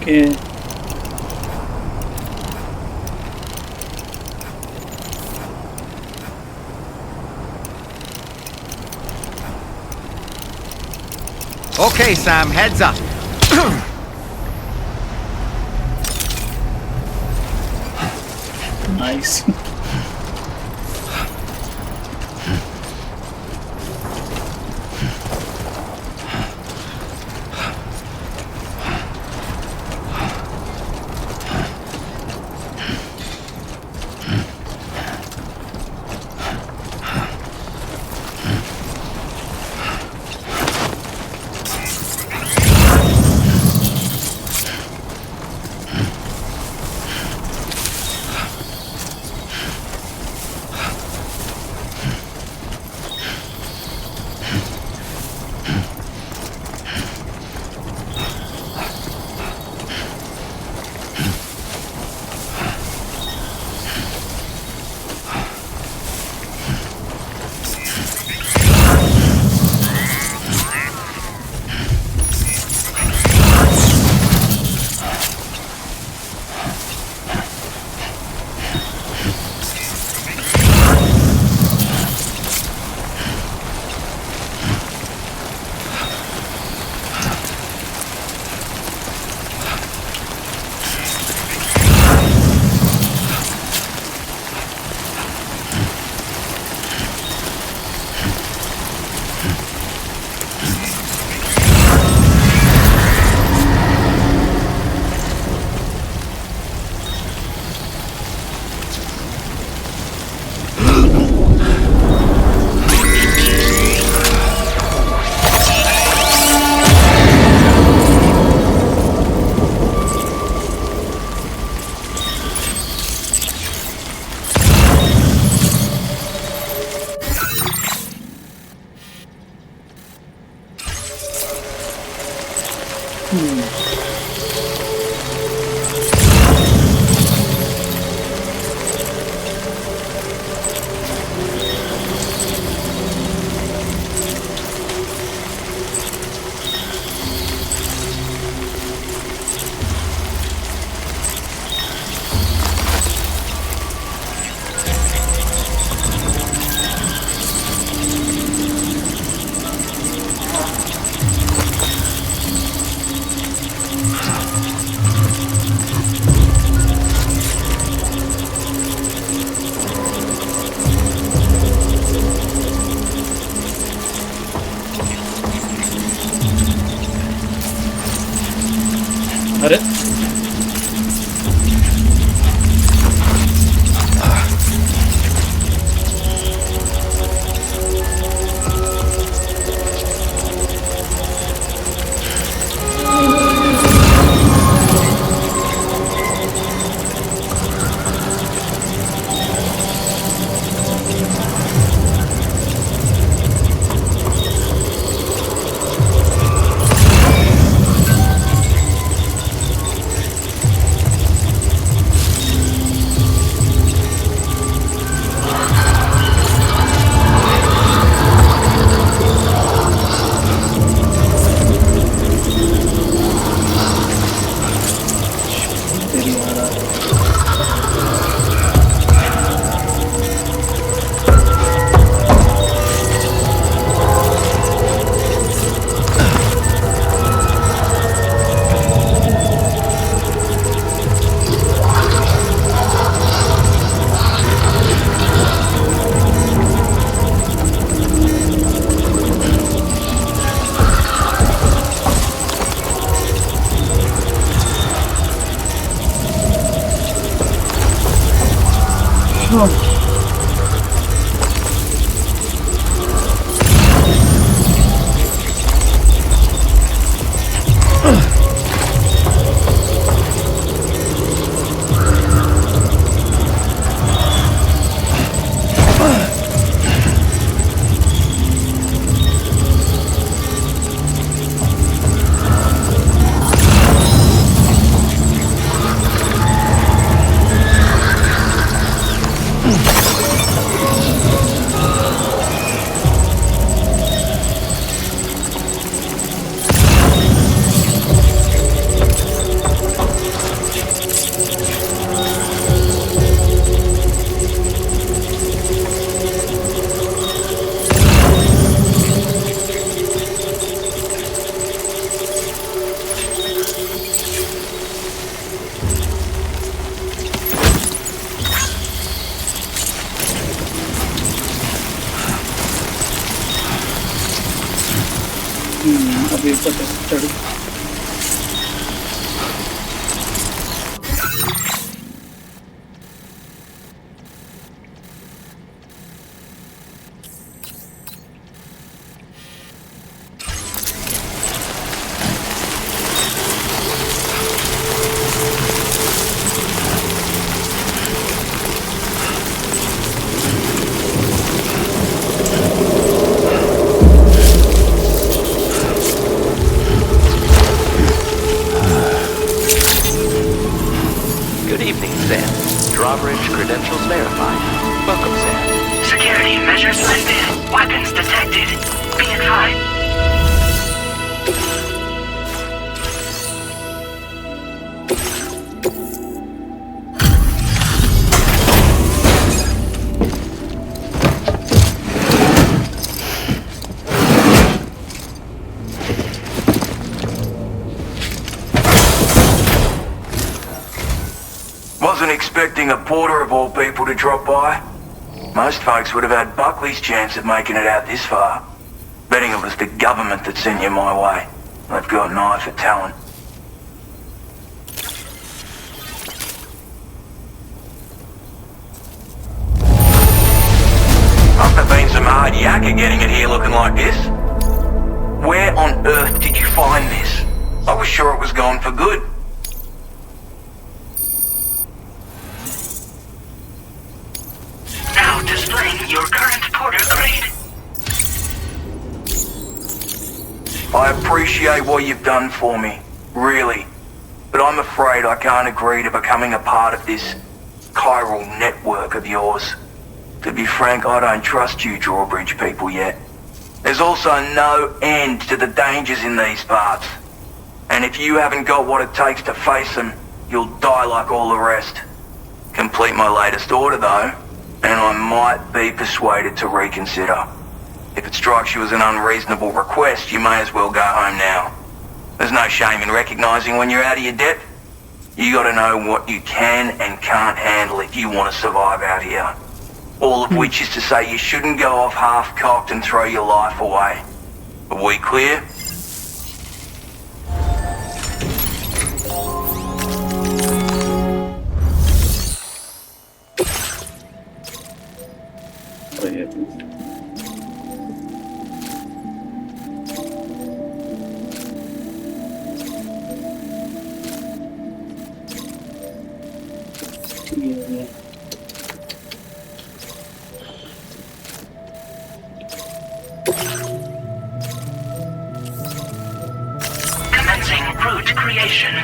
Okay. Okay, Sam, heads up. Nice. अभी तक चढ़ Good evening, Sam. Drawbridge credentials verified. Welcome, Sam. Security measures lifted. Weapons detected. Be advised. Wasn't expecting a porter of all people to drop by. Most folks would have had Buckley's chance of making it out this far. Betting it was the government that sent you my way. They've got an eye for talent. Must have been some hard yakka getting it here looking like this. Where on earth did you find this? I was sure it was gone for good. Now displaying your current porter grade. I appreciate what you've done for me, really. But I'm afraid I can't agree to becoming a part of this chiral network of yours. To be frank, I don't trust you Drawbridge people yet. There's also no end to the dangers in these parts. And if you haven't got what it takes to face them, you'll die like all the rest. Complete my latest order though, and I might be persuaded to reconsider. If it strikes you as an unreasonable request, you may as well go home now. There's no shame in recognizing when you're out of your depth. You gotta know what you can and can't handle if you want to survive out here. All of which is to say you shouldn't go off half-cocked and throw your life away. Are we clear? Commencing route creation.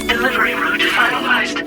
Delivery route finalized.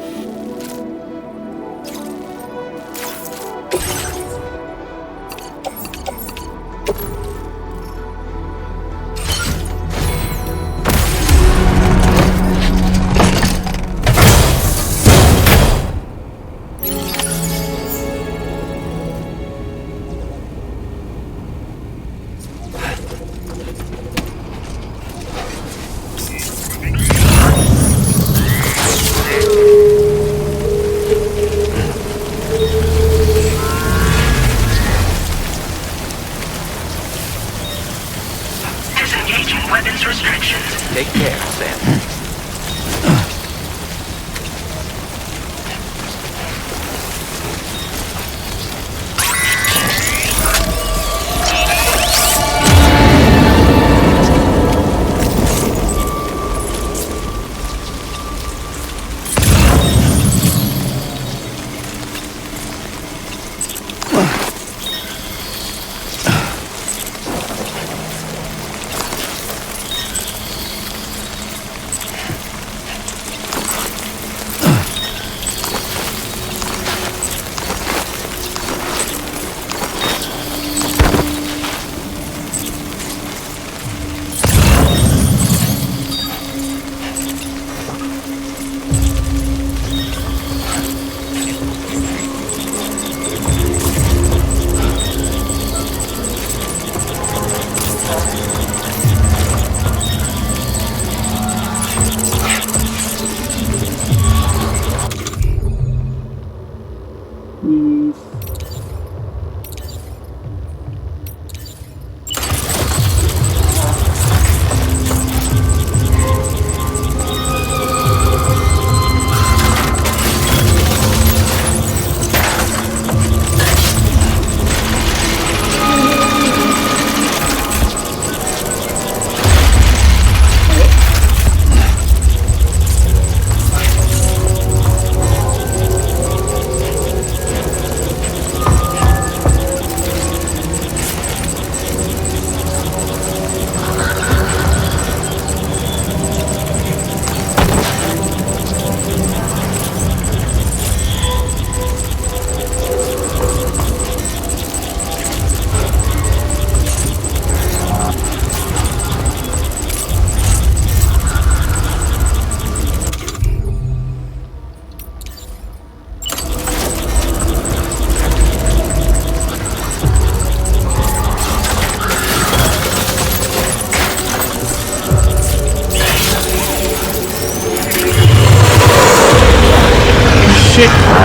shit.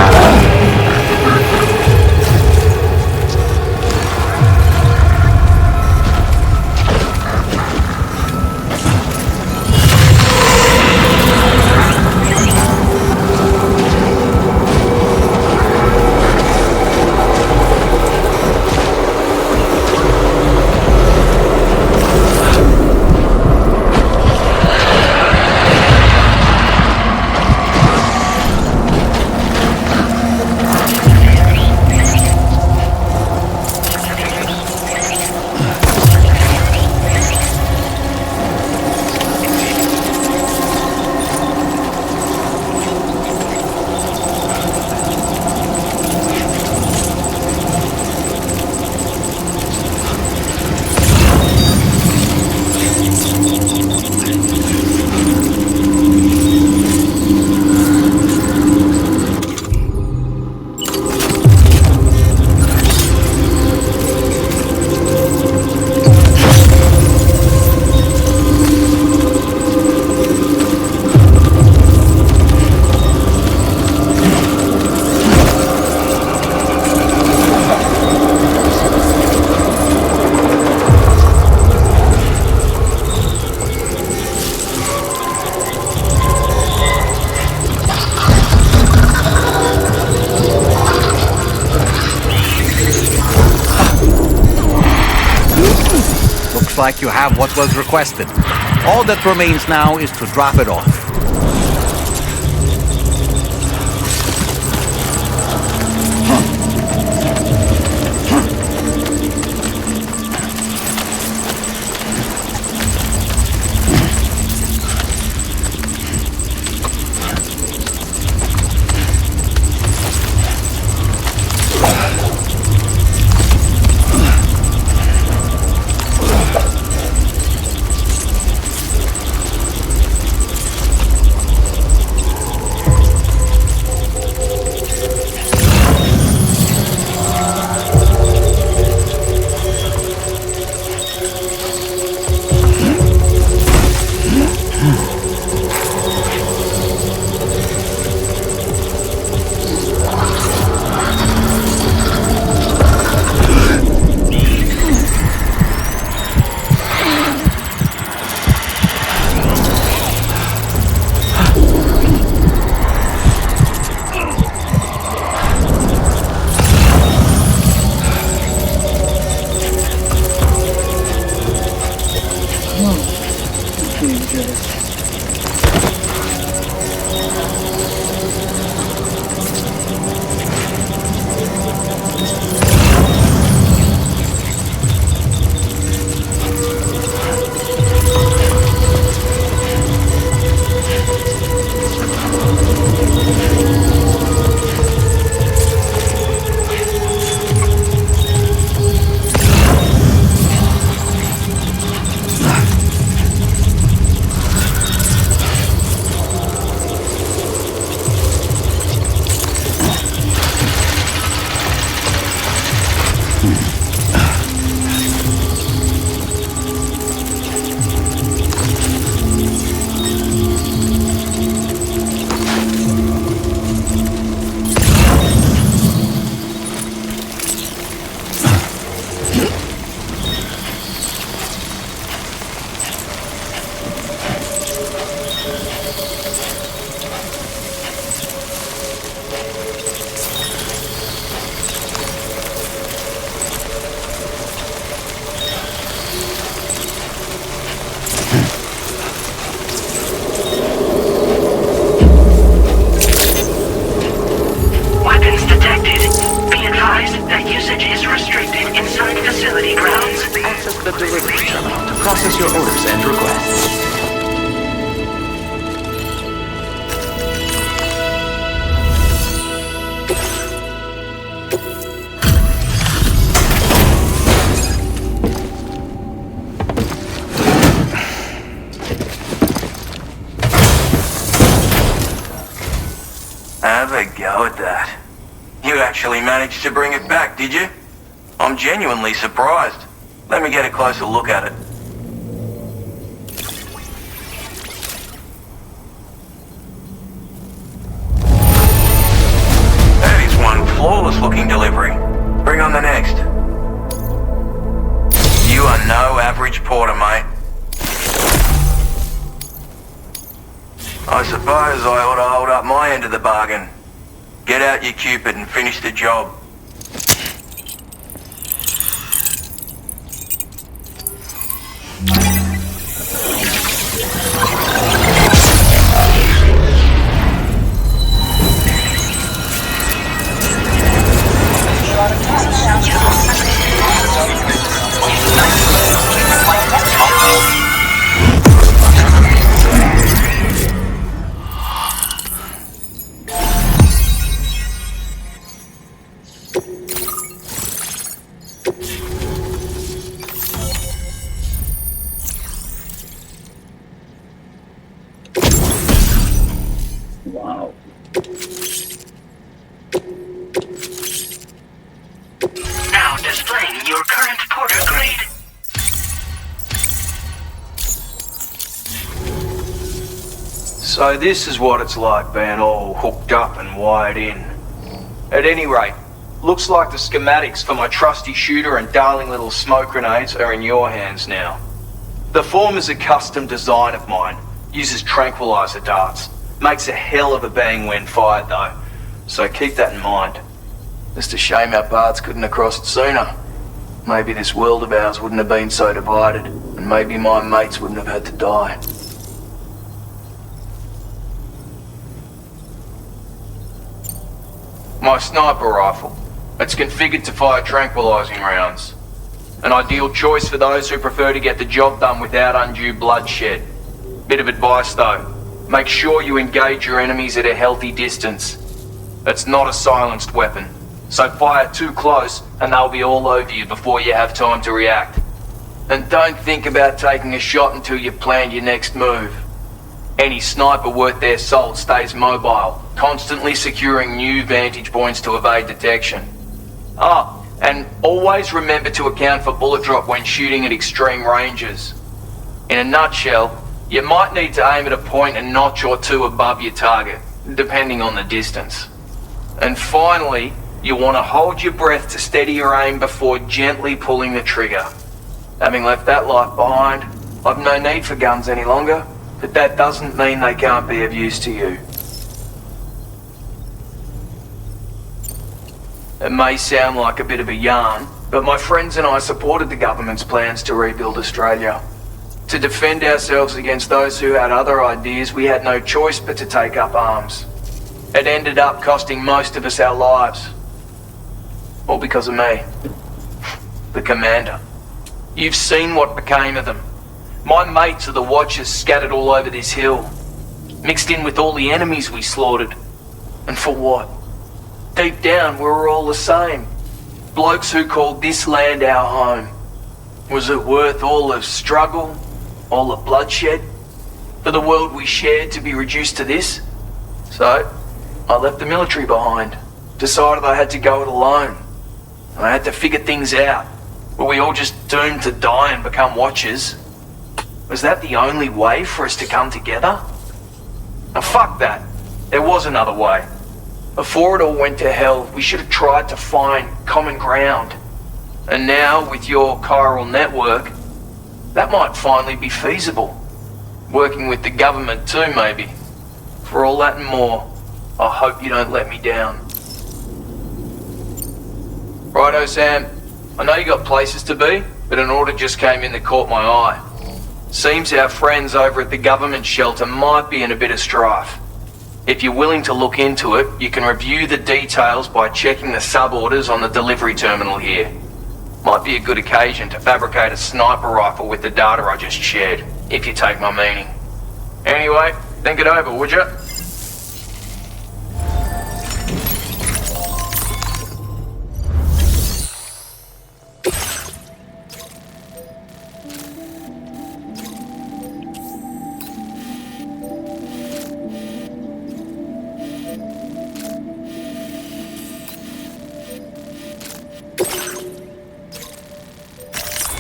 Looks like you have what was requested. All that remains now is to drop it off. Process your orders and requests. Have a go at that. You actually managed to bring it back, did you? I'm genuinely surprised. Let me get a closer look at it. the bargain. Get out your Cupid and finish the job. Wow. Now displaying your current porter grade. So this is what it's like being all hooked up and wired in. At any rate, looks like the schematics for my trusty shooter and darling little smoke grenades are in your hands now. The former's a custom design of mine, uses tranquilizer darts. Makes a hell of a bang when fired though, so keep that in mind. Just a shame our paths couldn't have crossed sooner. Maybe this world of ours wouldn't have been so divided, and maybe my mates wouldn't have had to die. My sniper rifle. It's configured to fire tranquilizing rounds. An ideal choice for those who prefer to get the job done without undue bloodshed. Bit of advice though. Make sure you engage your enemies at a healthy distance. It's not a silenced weapon, so fire too close and they'll be all over you before you have time to react. And don't think about taking a shot until you've planned your next move. Any sniper worth their salt stays mobile, constantly securing new vantage points to evade detection. And always remember to account for bullet drop when shooting at extreme ranges. In a nutshell, you might need to aim at a point a notch or two above your target, depending on the distance. And finally, you want to hold your breath to steady your aim before gently pulling the trigger. Having left that life behind, I've no need for guns any longer, but that doesn't mean they can't be of use to you. It may sound like a bit of a yarn, but my friends and I supported the government's plans to rebuild Australia. To defend ourselves against those who had other ideas, we had no choice but to take up arms. It ended up costing most of us our lives. All because of me. The commander. You've seen what became of them. My mates are the Watchers scattered all over this hill. Mixed in with all the enemies we slaughtered. And for what? Deep down, we were all the same. Blokes who called this land our home. Was it worth all the struggle? All the bloodshed? For the world we shared to be reduced to this? So, I left the military behind. Decided I had to go it alone. I had to figure things out. Were we all just doomed to die and become Watchers? Was that the only way for us to come together? Now fuck that. There was another way. Before it all went to hell, we should have tried to find common ground. And now, with your chiral network, that might finally be feasible. Working with the government too, maybe. For all that and more, I hope you don't let me down. Righto, Sam. I know you got places to be, but an order just came in that caught my eye. Seems our friends over at the government shelter might be in a bit of strife. If you're willing to look into it, you can review the details by checking the sub-orders on the delivery terminal here. Might be a good occasion to fabricate a sniper rifle with the data I just shared, if you take my meaning. Anyway, think it over, would you?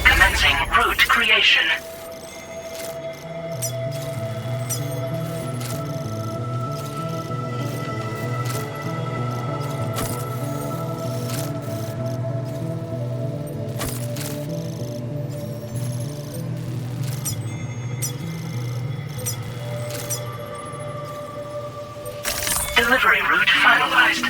Commencing route creation. delivery route finalized.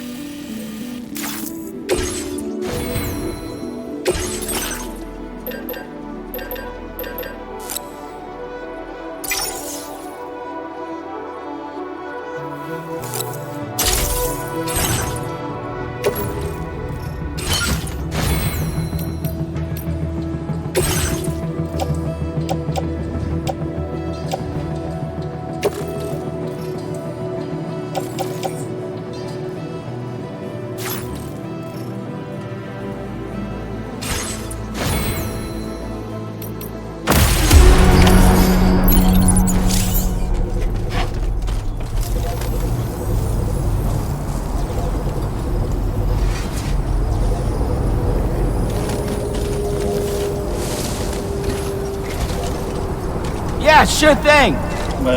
Yeah, sure thing.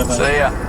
See ya.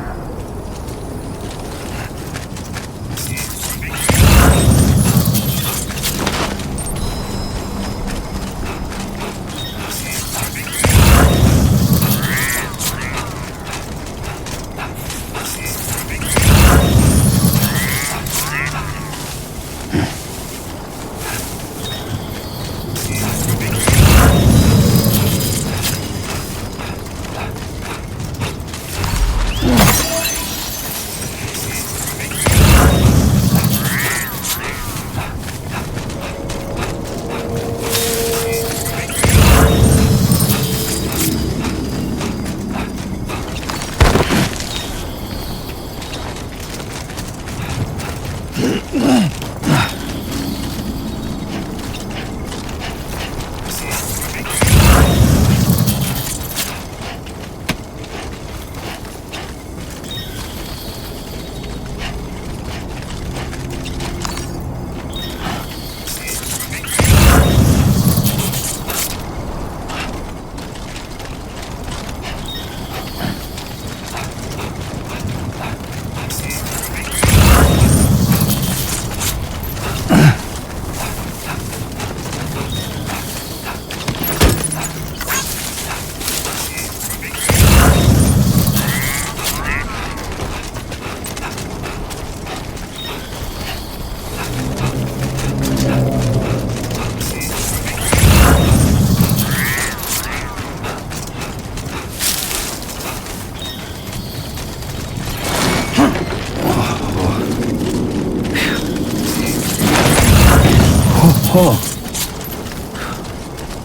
Oh.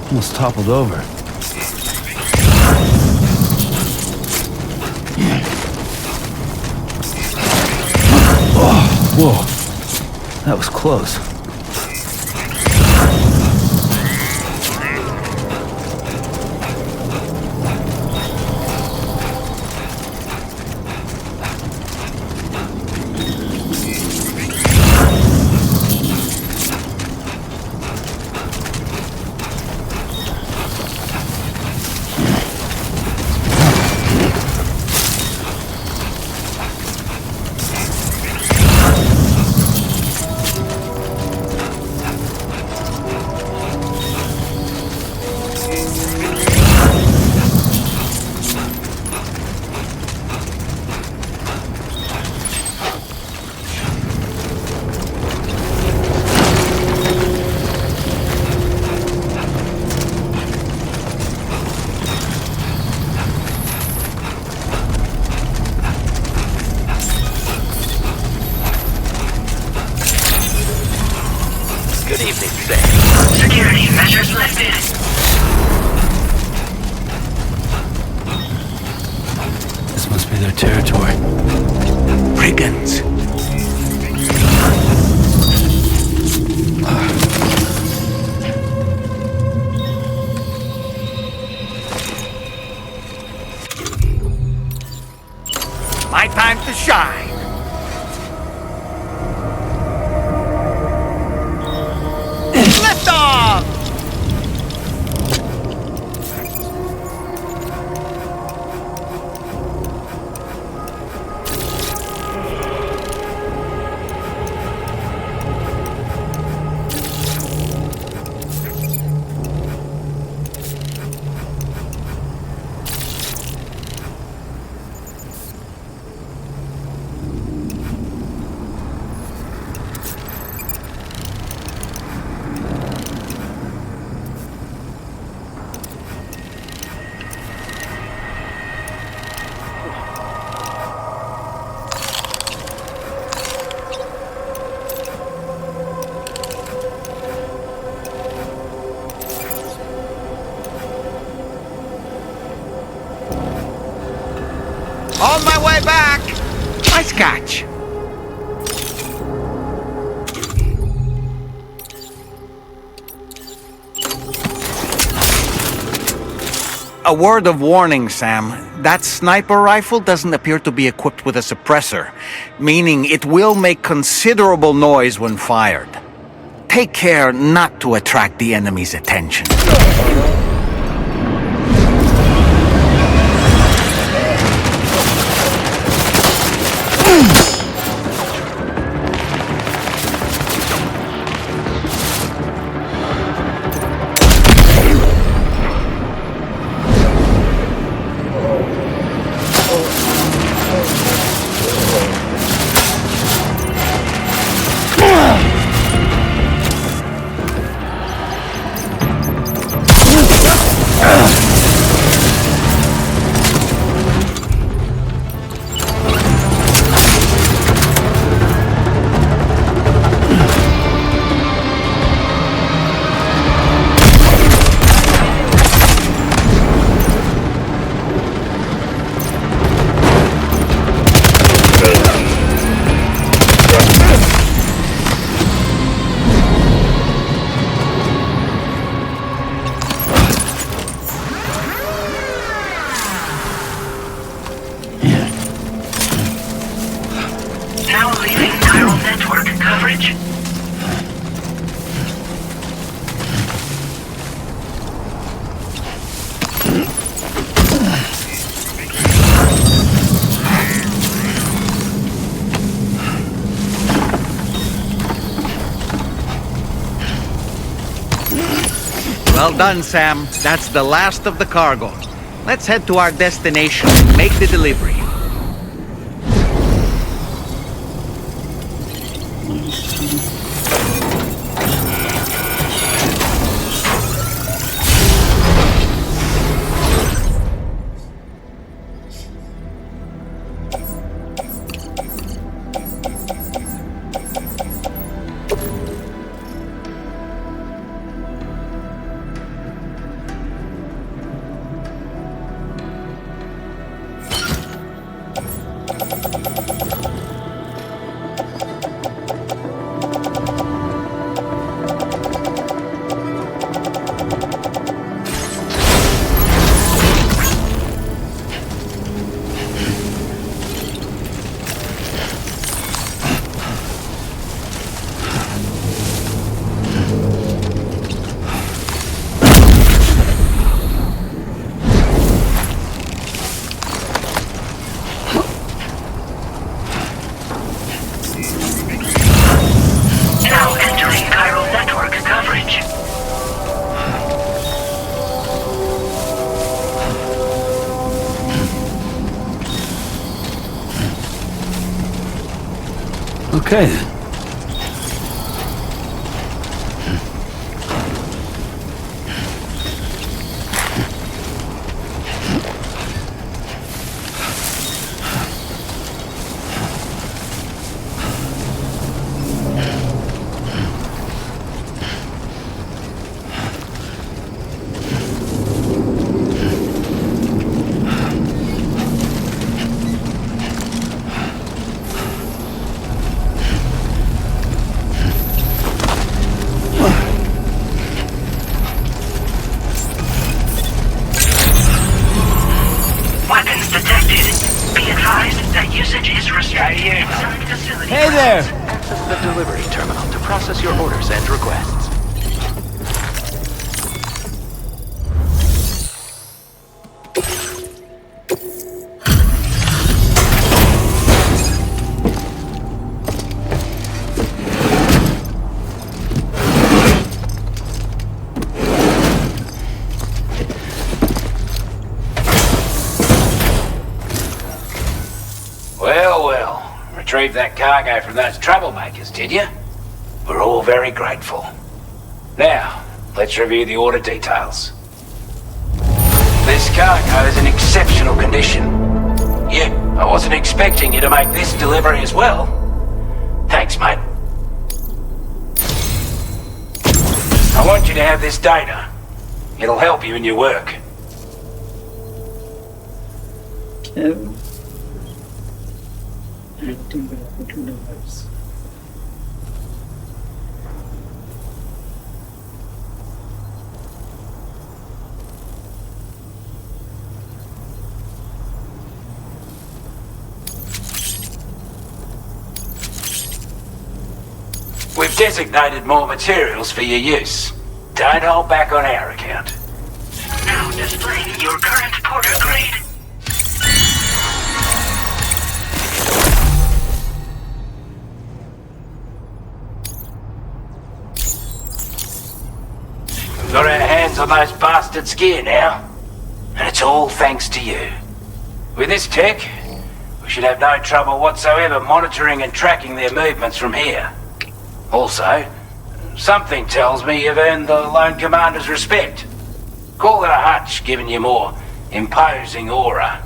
Almost toppled over. Oh, whoa. That was close. Good evening, Sam. Security measures lifted. This must be their territory. Brigands! My time to shine. Lift off! Nice catch. A word of warning, Sam. That sniper rifle doesn't appear to be equipped with a suppressor, meaning it will make considerable noise when fired. Take care not to attract the enemy's attention. Now leaving chiral network coverage. Well done, Sam. That's the last of the cargo. Let's head to our destination and make the delivery. Now entering chiral network coverage. Okay then. Weapons detected. Be advised that usage is restricted inside facility. Hey there! Access the delivery terminal to process your orders and requests. Well, well. Retrieved that cargo from those troublemakers, did you? We're all very grateful. Now, let's review the order details. This cargo is in exceptional condition. Yeah, I wasn't expecting you to make this delivery as well. Thanks, mate. I want you to have this data. It'll help you in your work. Anti-gravity device. We've designated more materials for your use. Don't hold back on our account. Now displaying your current porter grade. We've got our hands on those bastards' gear now. And it's all thanks to you. With this tech, we should have no trouble whatsoever monitoring and tracking their movements from here. Also, something tells me you've earned the Lone Commander's respect. Call it a hunch, giving you more imposing aura.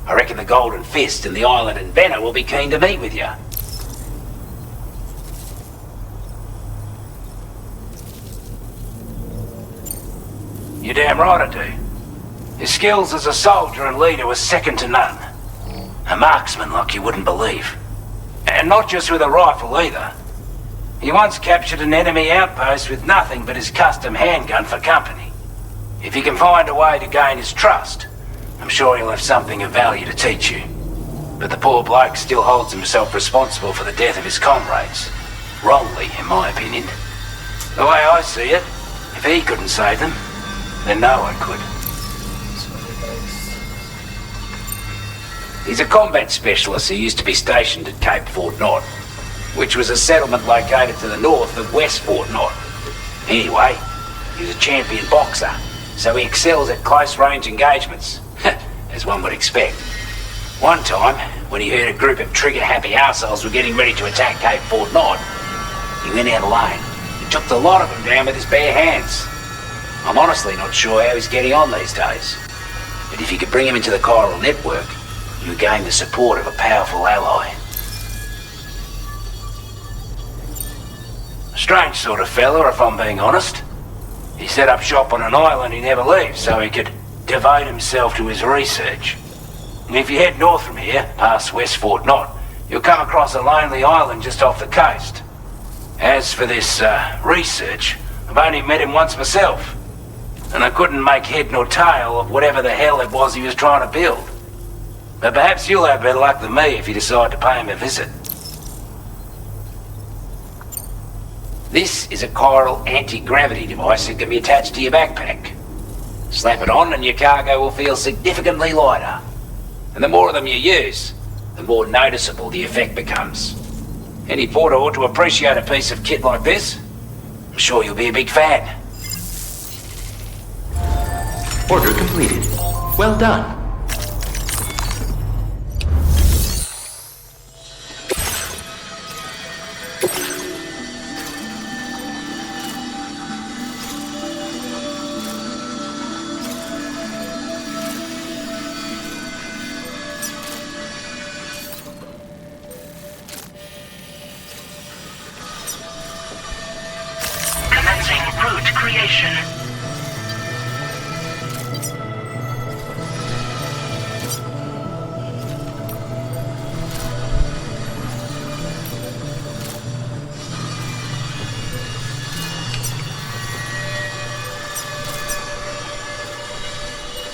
I reckon the Golden Fist and the Island Inventor will be keen to meet with you. You're damn right I do. His skills as a soldier and leader were second to none. A marksman like you wouldn't believe. And not just with a rifle either. He once captured an enemy outpost with nothing but his custom handgun for company. If you can find a way to gain his trust, I'm sure he'll have something of value to teach you. But the poor bloke still holds himself responsible for the death of his comrades. Wrongly, in my opinion. The way I see it, if he couldn't save them, then no one could. He's a combat specialist who used to be stationed at Cape Fort Knot, which was a settlement located to the north of West Fort Knot. Anyway, he's a champion boxer, so he excels at close-range engagements, as one would expect. One time, when he heard a group of trigger-happy arseholes were getting ready to attack Cape Fort Knot, he went out alone and took the lot of them down with his bare hands. I'm honestly not sure how he's getting on these days, but if you could bring him into the chiral network, you gain the support of a powerful ally. A strange sort of fella, if I'm being honest. He set up shop on an island he never leaves so he could devote himself to his research. And if you head north from here, past West Fort Knot, you'll come across a lonely island just off the coast. As for this research, I've only met him once myself, and I couldn't make head nor tail of whatever the hell it was he was trying to build. But perhaps you'll have better luck than me if you decide to pay him a visit. This is a chiral anti-gravity device that can be attached to your backpack. Slap it on and your cargo will feel significantly lighter. And the more of them you use, the more noticeable the effect becomes. Any porter ought to appreciate a piece of kit like this. I'm sure you'll be a big fan. Order completed. Well done. Commencing route creation.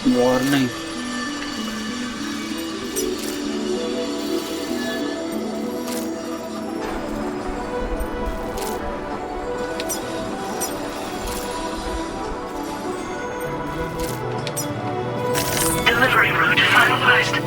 Warning. Delivery route finalized.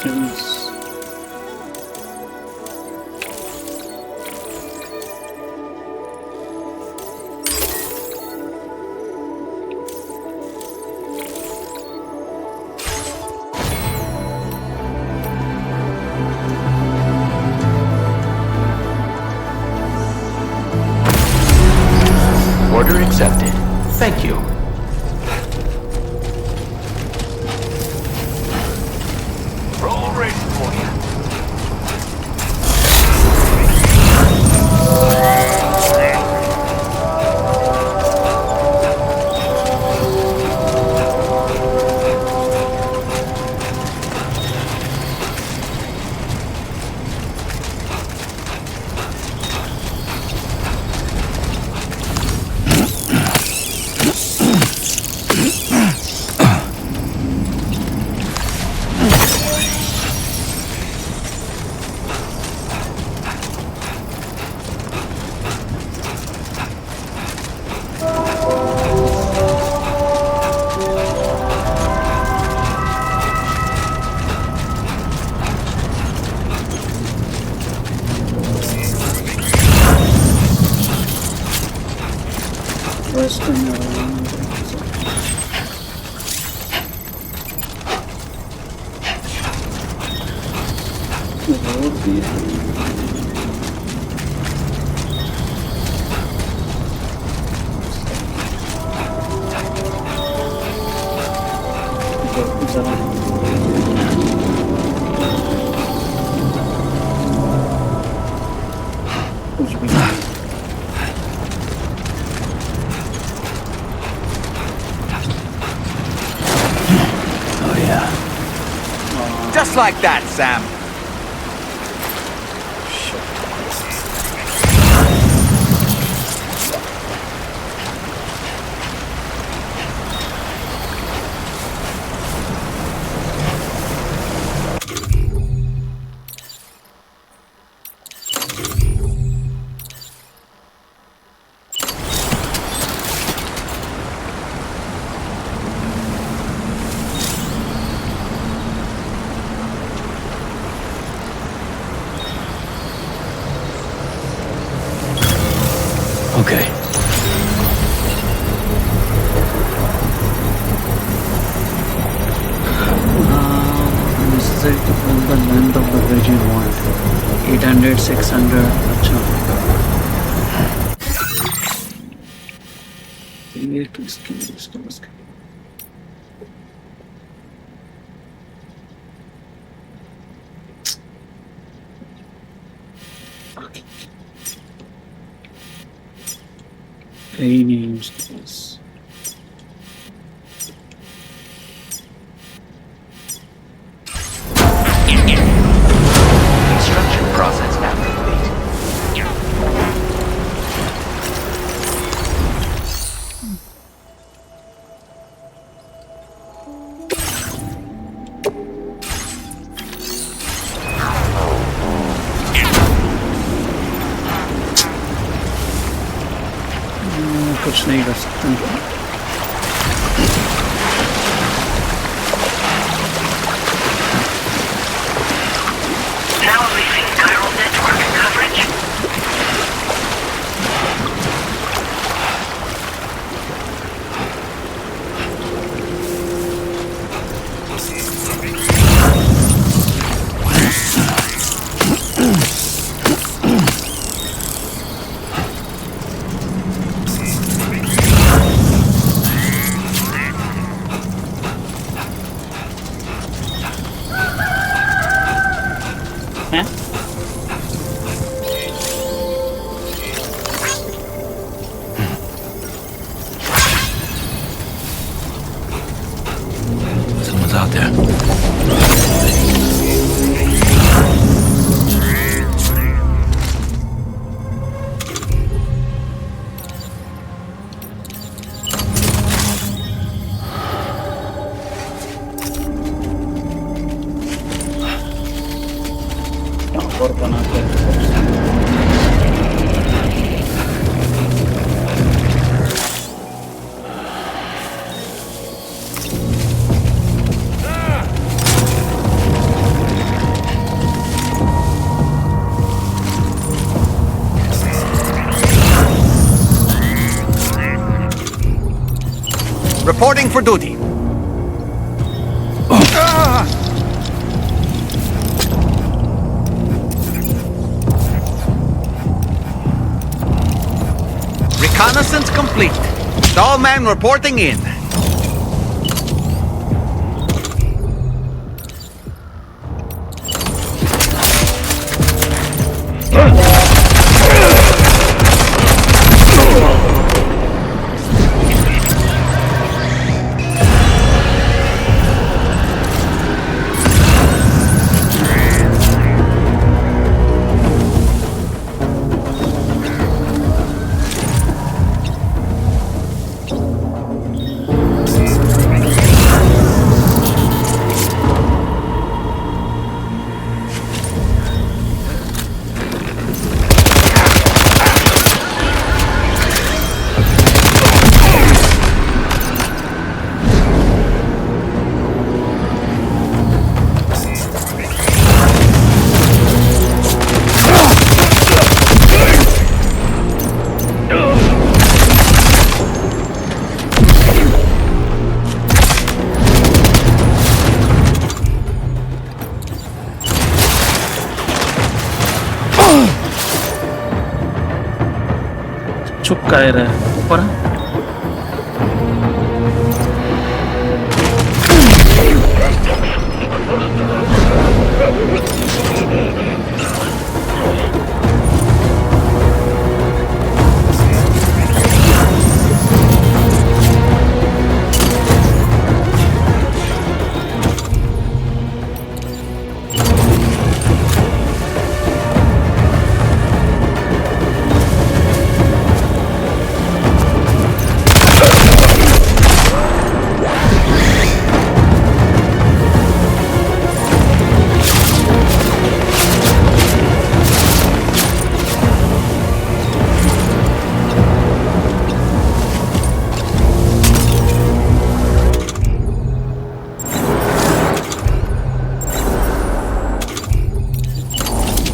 distance. Order accepted. Thank you. Roll ready for you. Western around. Just like that, Sam. Okay. Necessary to fill the length of the bridge in want. 800, 600. अच्छा. ये किसकी. Key names, please. Construction process now complete. कुछ नहीं कर सकते. Now leaving chiral network coverage. Someone's out there. और बनाते हैं. reporting for duty. Reconnaissance complete. Stallman reporting in. चुप काय रहा है ऊपर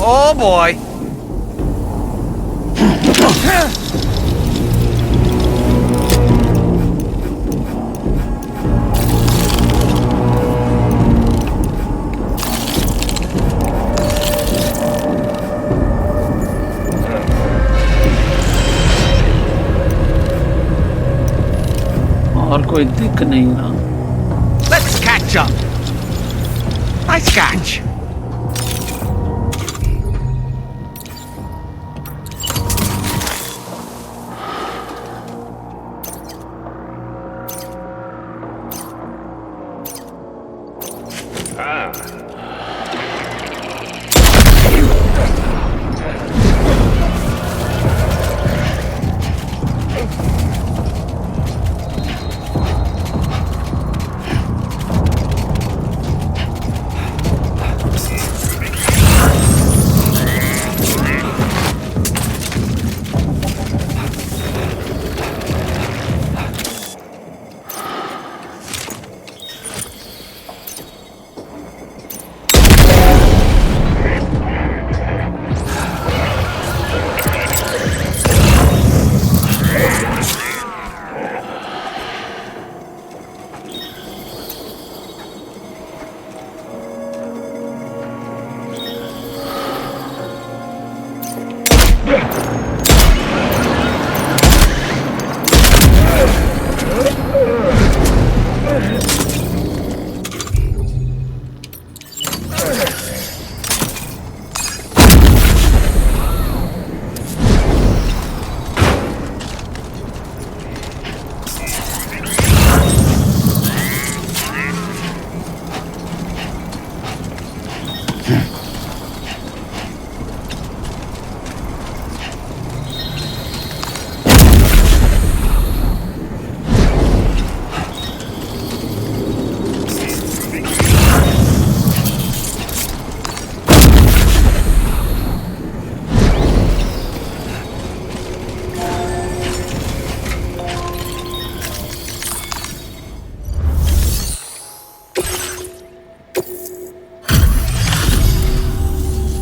Oh boy. और कोई दिख नहीं रहा Let's catch up. Nice catch.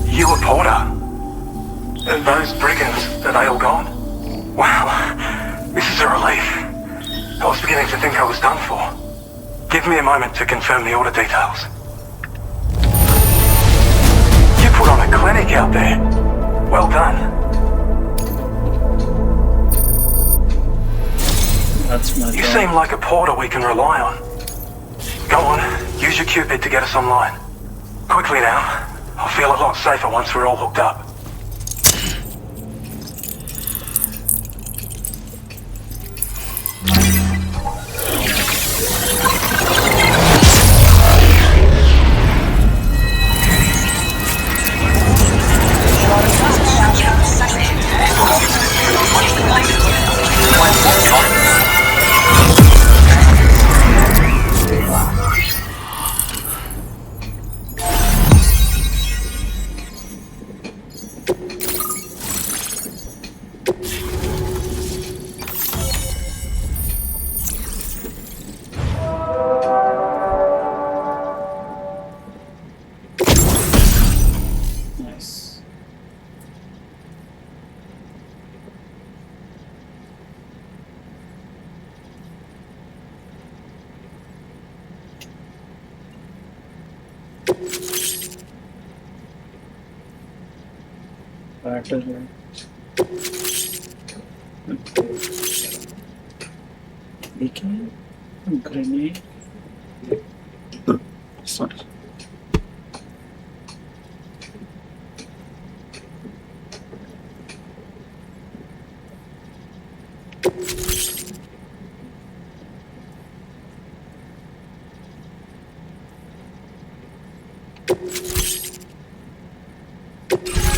You a porter? And those brigands, are they all gone? Wow, this is a relief. I was beginning to think I was done for. Give me a moment to confirm the order details. You put on a clinic out there. Well done. That's my You job. seem like a porter we can rely on. Go on, use your Cupid to get us online. Quickly now. I'll feel a lot safer once we're all hooked up. Nice. Battery. Beacon. Grenade. Sorry.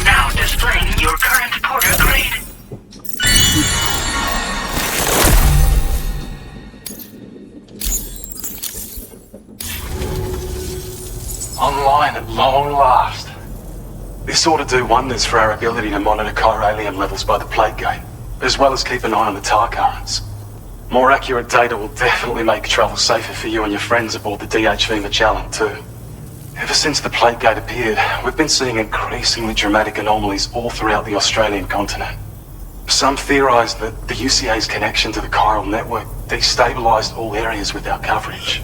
Now displaying your current porter grade. Online at long last. This ought to do wonders for our ability to monitor chiralium levels by the plague gate, as well as keep an eye on the tar currents. More accurate data will definitely make travel safer for you and your friends aboard the DHV Magellan too. Ever since the plague gate appeared, we've been seeing increasingly dramatic anomalies all throughout the Australian continent. Some theorise that the UCA's connection to the chiral network destabilised all areas with our coverage.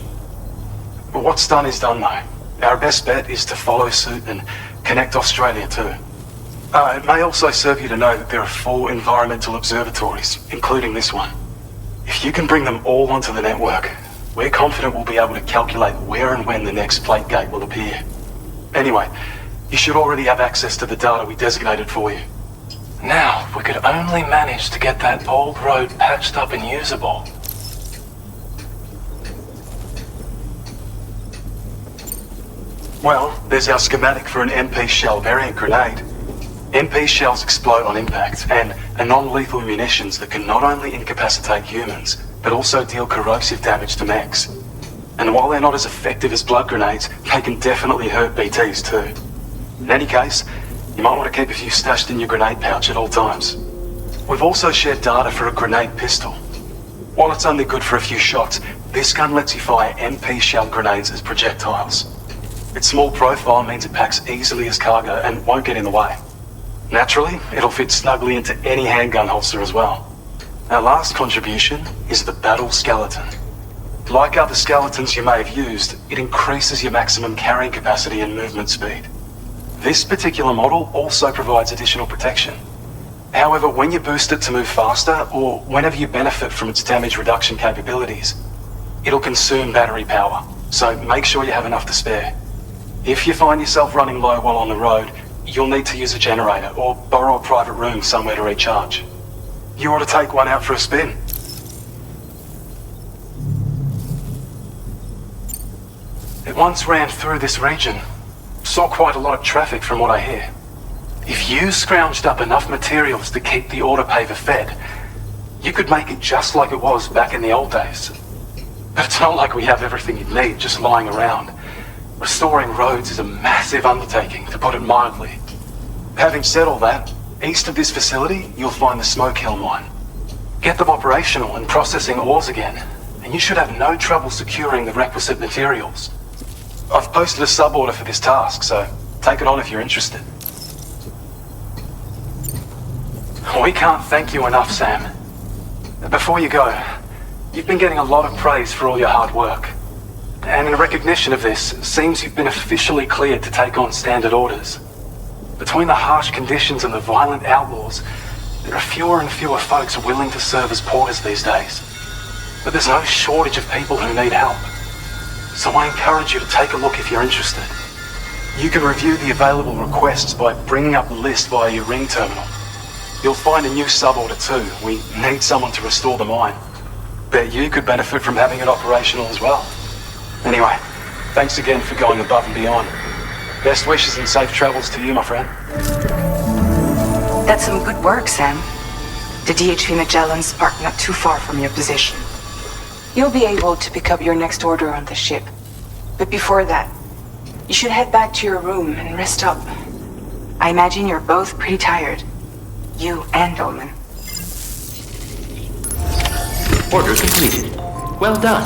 But what's done is done though. Our best bet is to follow suit and connect Australia too. It may also serve you to know that there are 4 environmental observatories, including this one. If you can bring them all onto the network, we're confident we'll be able to calculate where and when the next plague gate will appear. Anyway, you should already have access to the data we designated for you. Now, if we could only manage to get that old road patched up and usable. Well, there's our schematic for an MP shell variant grenade. MP shells explode on impact and are non-lethal munitions that can not only incapacitate humans, but also deal corrosive damage to mechs. And while they're not as effective as blood grenades, they can definitely hurt BTs too. In any case, you might want to keep a few stashed in your grenade pouch at all times. We've also shared data for a grenade pistol. While it's only good for a few shots, this gun lets you fire MP shell grenades as projectiles. Its small profile means it packs easily as cargo and won't get in the way. Naturally, it'll fit snugly into any handgun holster as well. Our last contribution is the battle skeleton. Like other skeletons you may have used, it increases your maximum carrying capacity and movement speed. This particular model also provides additional protection. However, when you boost it to move faster, or whenever you benefit from its damage reduction capabilities, it'll consume battery power, so make sure you have enough to spare. If you find yourself running low while on the road, you'll need to use a generator or borrow a private room somewhere to recharge. You ought to take one out for a spin. It once ran through this region. Saw quite a lot of traffic from what I hear. If you scrounged up enough materials to keep the autopaver fed, you could make it just like it was back in the old days. But it's not like we have everything you'd need just lying around. Restoring roads is a massive undertaking, to put it mildly. Having said all that, east of this facility, you'll find the Smoke Hill mine. Get them operational and processing ores again, and you should have no trouble securing the requisite materials. I've posted a sub-order for this task, so take it on if you're interested. We can't thank you enough, Sam. Before you go, You've been getting a lot of praise for all your hard work. And in recognition of this, it seems you've been officially cleared to take on standard orders. Between the harsh conditions and the violent outlaws, there are fewer and fewer folks willing to serve as porters these days. But there's no shortage of people who need help. So I encourage you to take a look if you're interested. You can review the available requests by bringing up the list via your ring terminal. You'll find a new sub-order too. We need someone to restore the mine. Bet you could benefit from having it operational as well. Anyway, thanks again for going above and beyond. Best wishes and safe travels to you, my friend. That's some good work, Sam. The DHV Magellan's parked not too far from your position. You'll be able to pick up your next order on the ship. But before that, you should head back to your room and rest up. I imagine you're both pretty tired. You and Dolman. Order completed. Well done.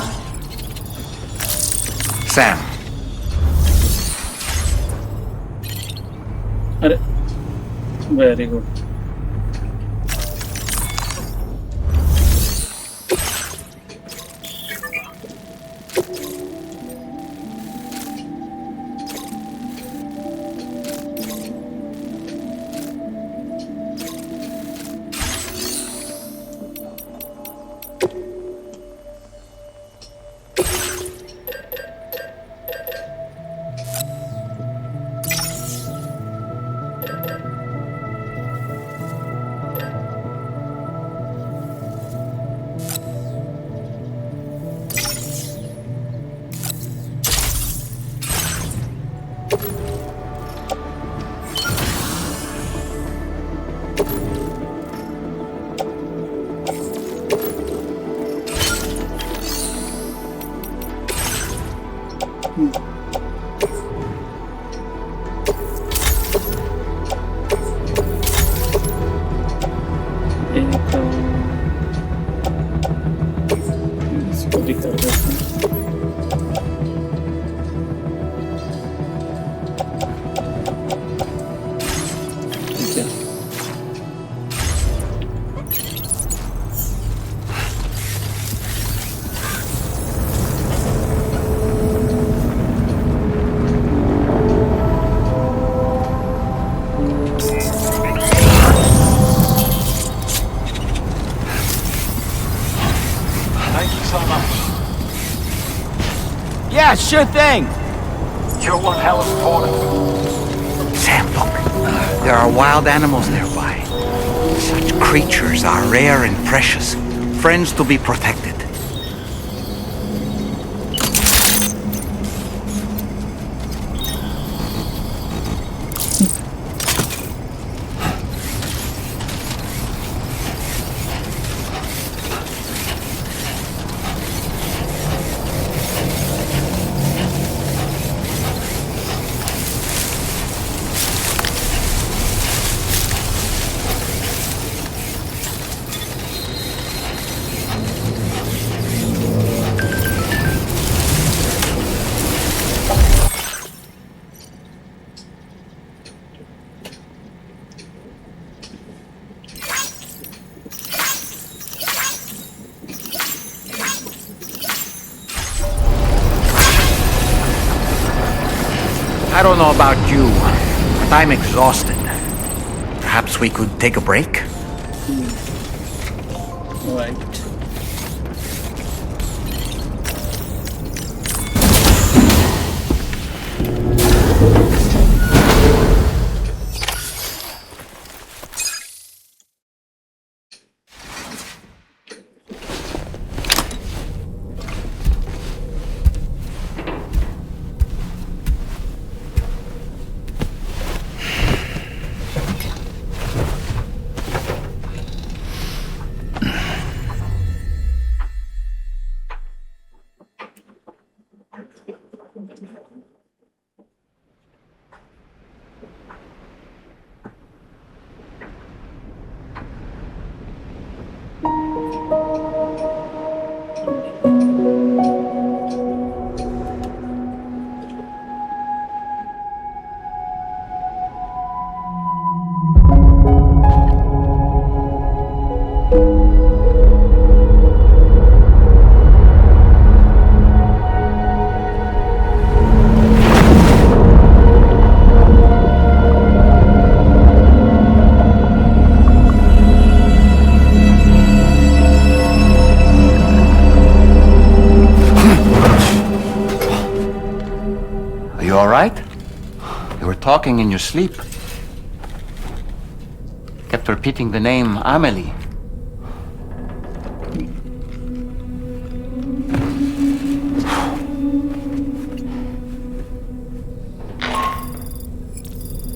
Sam. Very good. Yeah, sure thing. You're one hell of a porter. Sam, look. There are wild animals nearby. Such creatures are rare and precious. Friends to be protected. I don't know about you, but I'm exhausted. Perhaps we could take a break? Right. You alright? You were talking in your sleep. Kept repeating the name Amelie.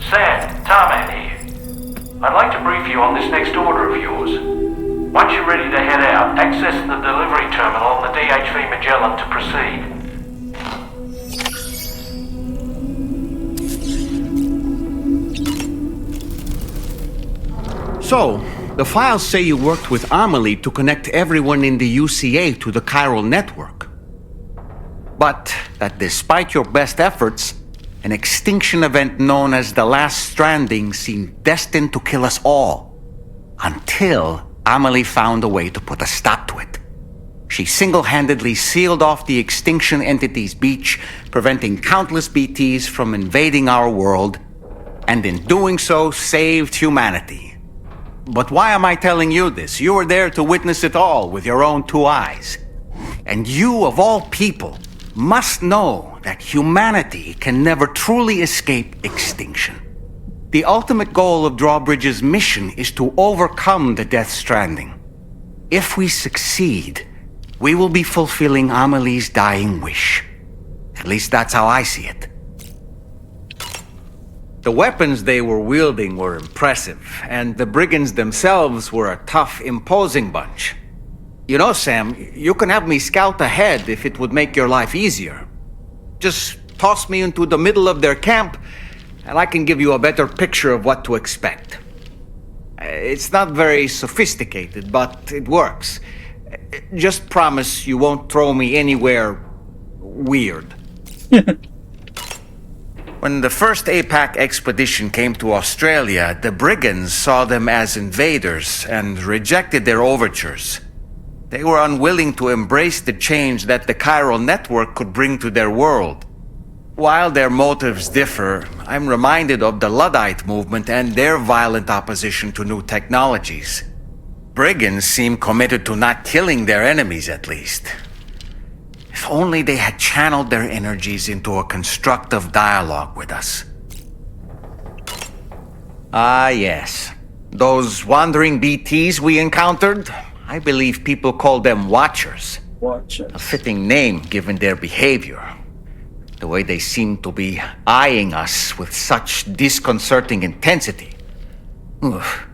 Sam, Tarman here. I'd like to brief you on this next order of yours. Once you're ready to head out, access the delivery terminal on the DHV Magellan to proceed. So, the files say you worked with Amelie to connect everyone in the UCA to the chiral network. But that despite your best efforts, an extinction event known as the Last Stranding seemed destined to kill us all. Until Amelie found a way to put a stop to it. She single-handedly sealed off the extinction entity's beach, preventing countless BTs from invading our world, and in doing so saved humanity. But why am I telling you this? You were there to witness it all with your own 2 eyes. And you, of all people, must know that humanity can never truly escape extinction. The ultimate goal of Drawbridge's mission is to overcome the Death Stranding. If we succeed, we will be fulfilling Amelie's dying wish. At least that's how I see it. The weapons they were wielding were impressive, and the brigands themselves were a tough, imposing bunch. You know, Sam, you can have me scout ahead if it would make your life easier. Just toss me into the middle of their camp, and I can give you a better picture of what to expect. It's not very sophisticated, but it works. Just promise you won't throw me anywhere weird. When the first APAC expedition came to Australia, the brigands saw them as invaders and rejected their overtures. They were unwilling to embrace the change that the chiral network could bring to their world. While their motives differ, I'm reminded of the Luddite movement and their violent opposition to new technologies. Brigands seem committed to not killing their enemies, at least. If only they had channeled their energies into a constructive dialogue with us. Ah, yes. Those wandering BTs we encountered, I believe people call them Watchers. Watchers. A fitting name given their behavior. The way they seem to be eyeing us with such disconcerting intensity. Oof.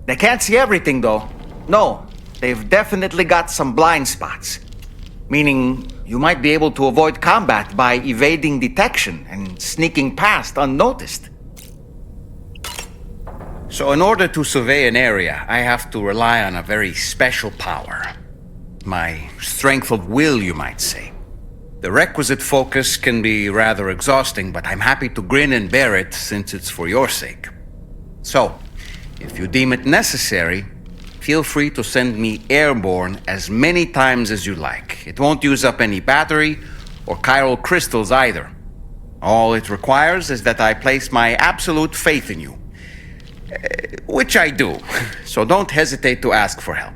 They can't see everything, though. No, they've definitely got some blind spots. Meaning, you might be able to avoid combat by evading detection and sneaking past unnoticed. So in order to survey an area, I have to rely on a very special power. My strength of will, you might say. The requisite focus can be rather exhausting, but I'm happy to grin and bear it since it's for your sake. So, if you deem it necessary, feel free to send me airborne as many times as you like. It won't use up any battery or chiral crystals either. All it requires is that I place my absolute faith in you. Which I do, so don't hesitate to ask for help.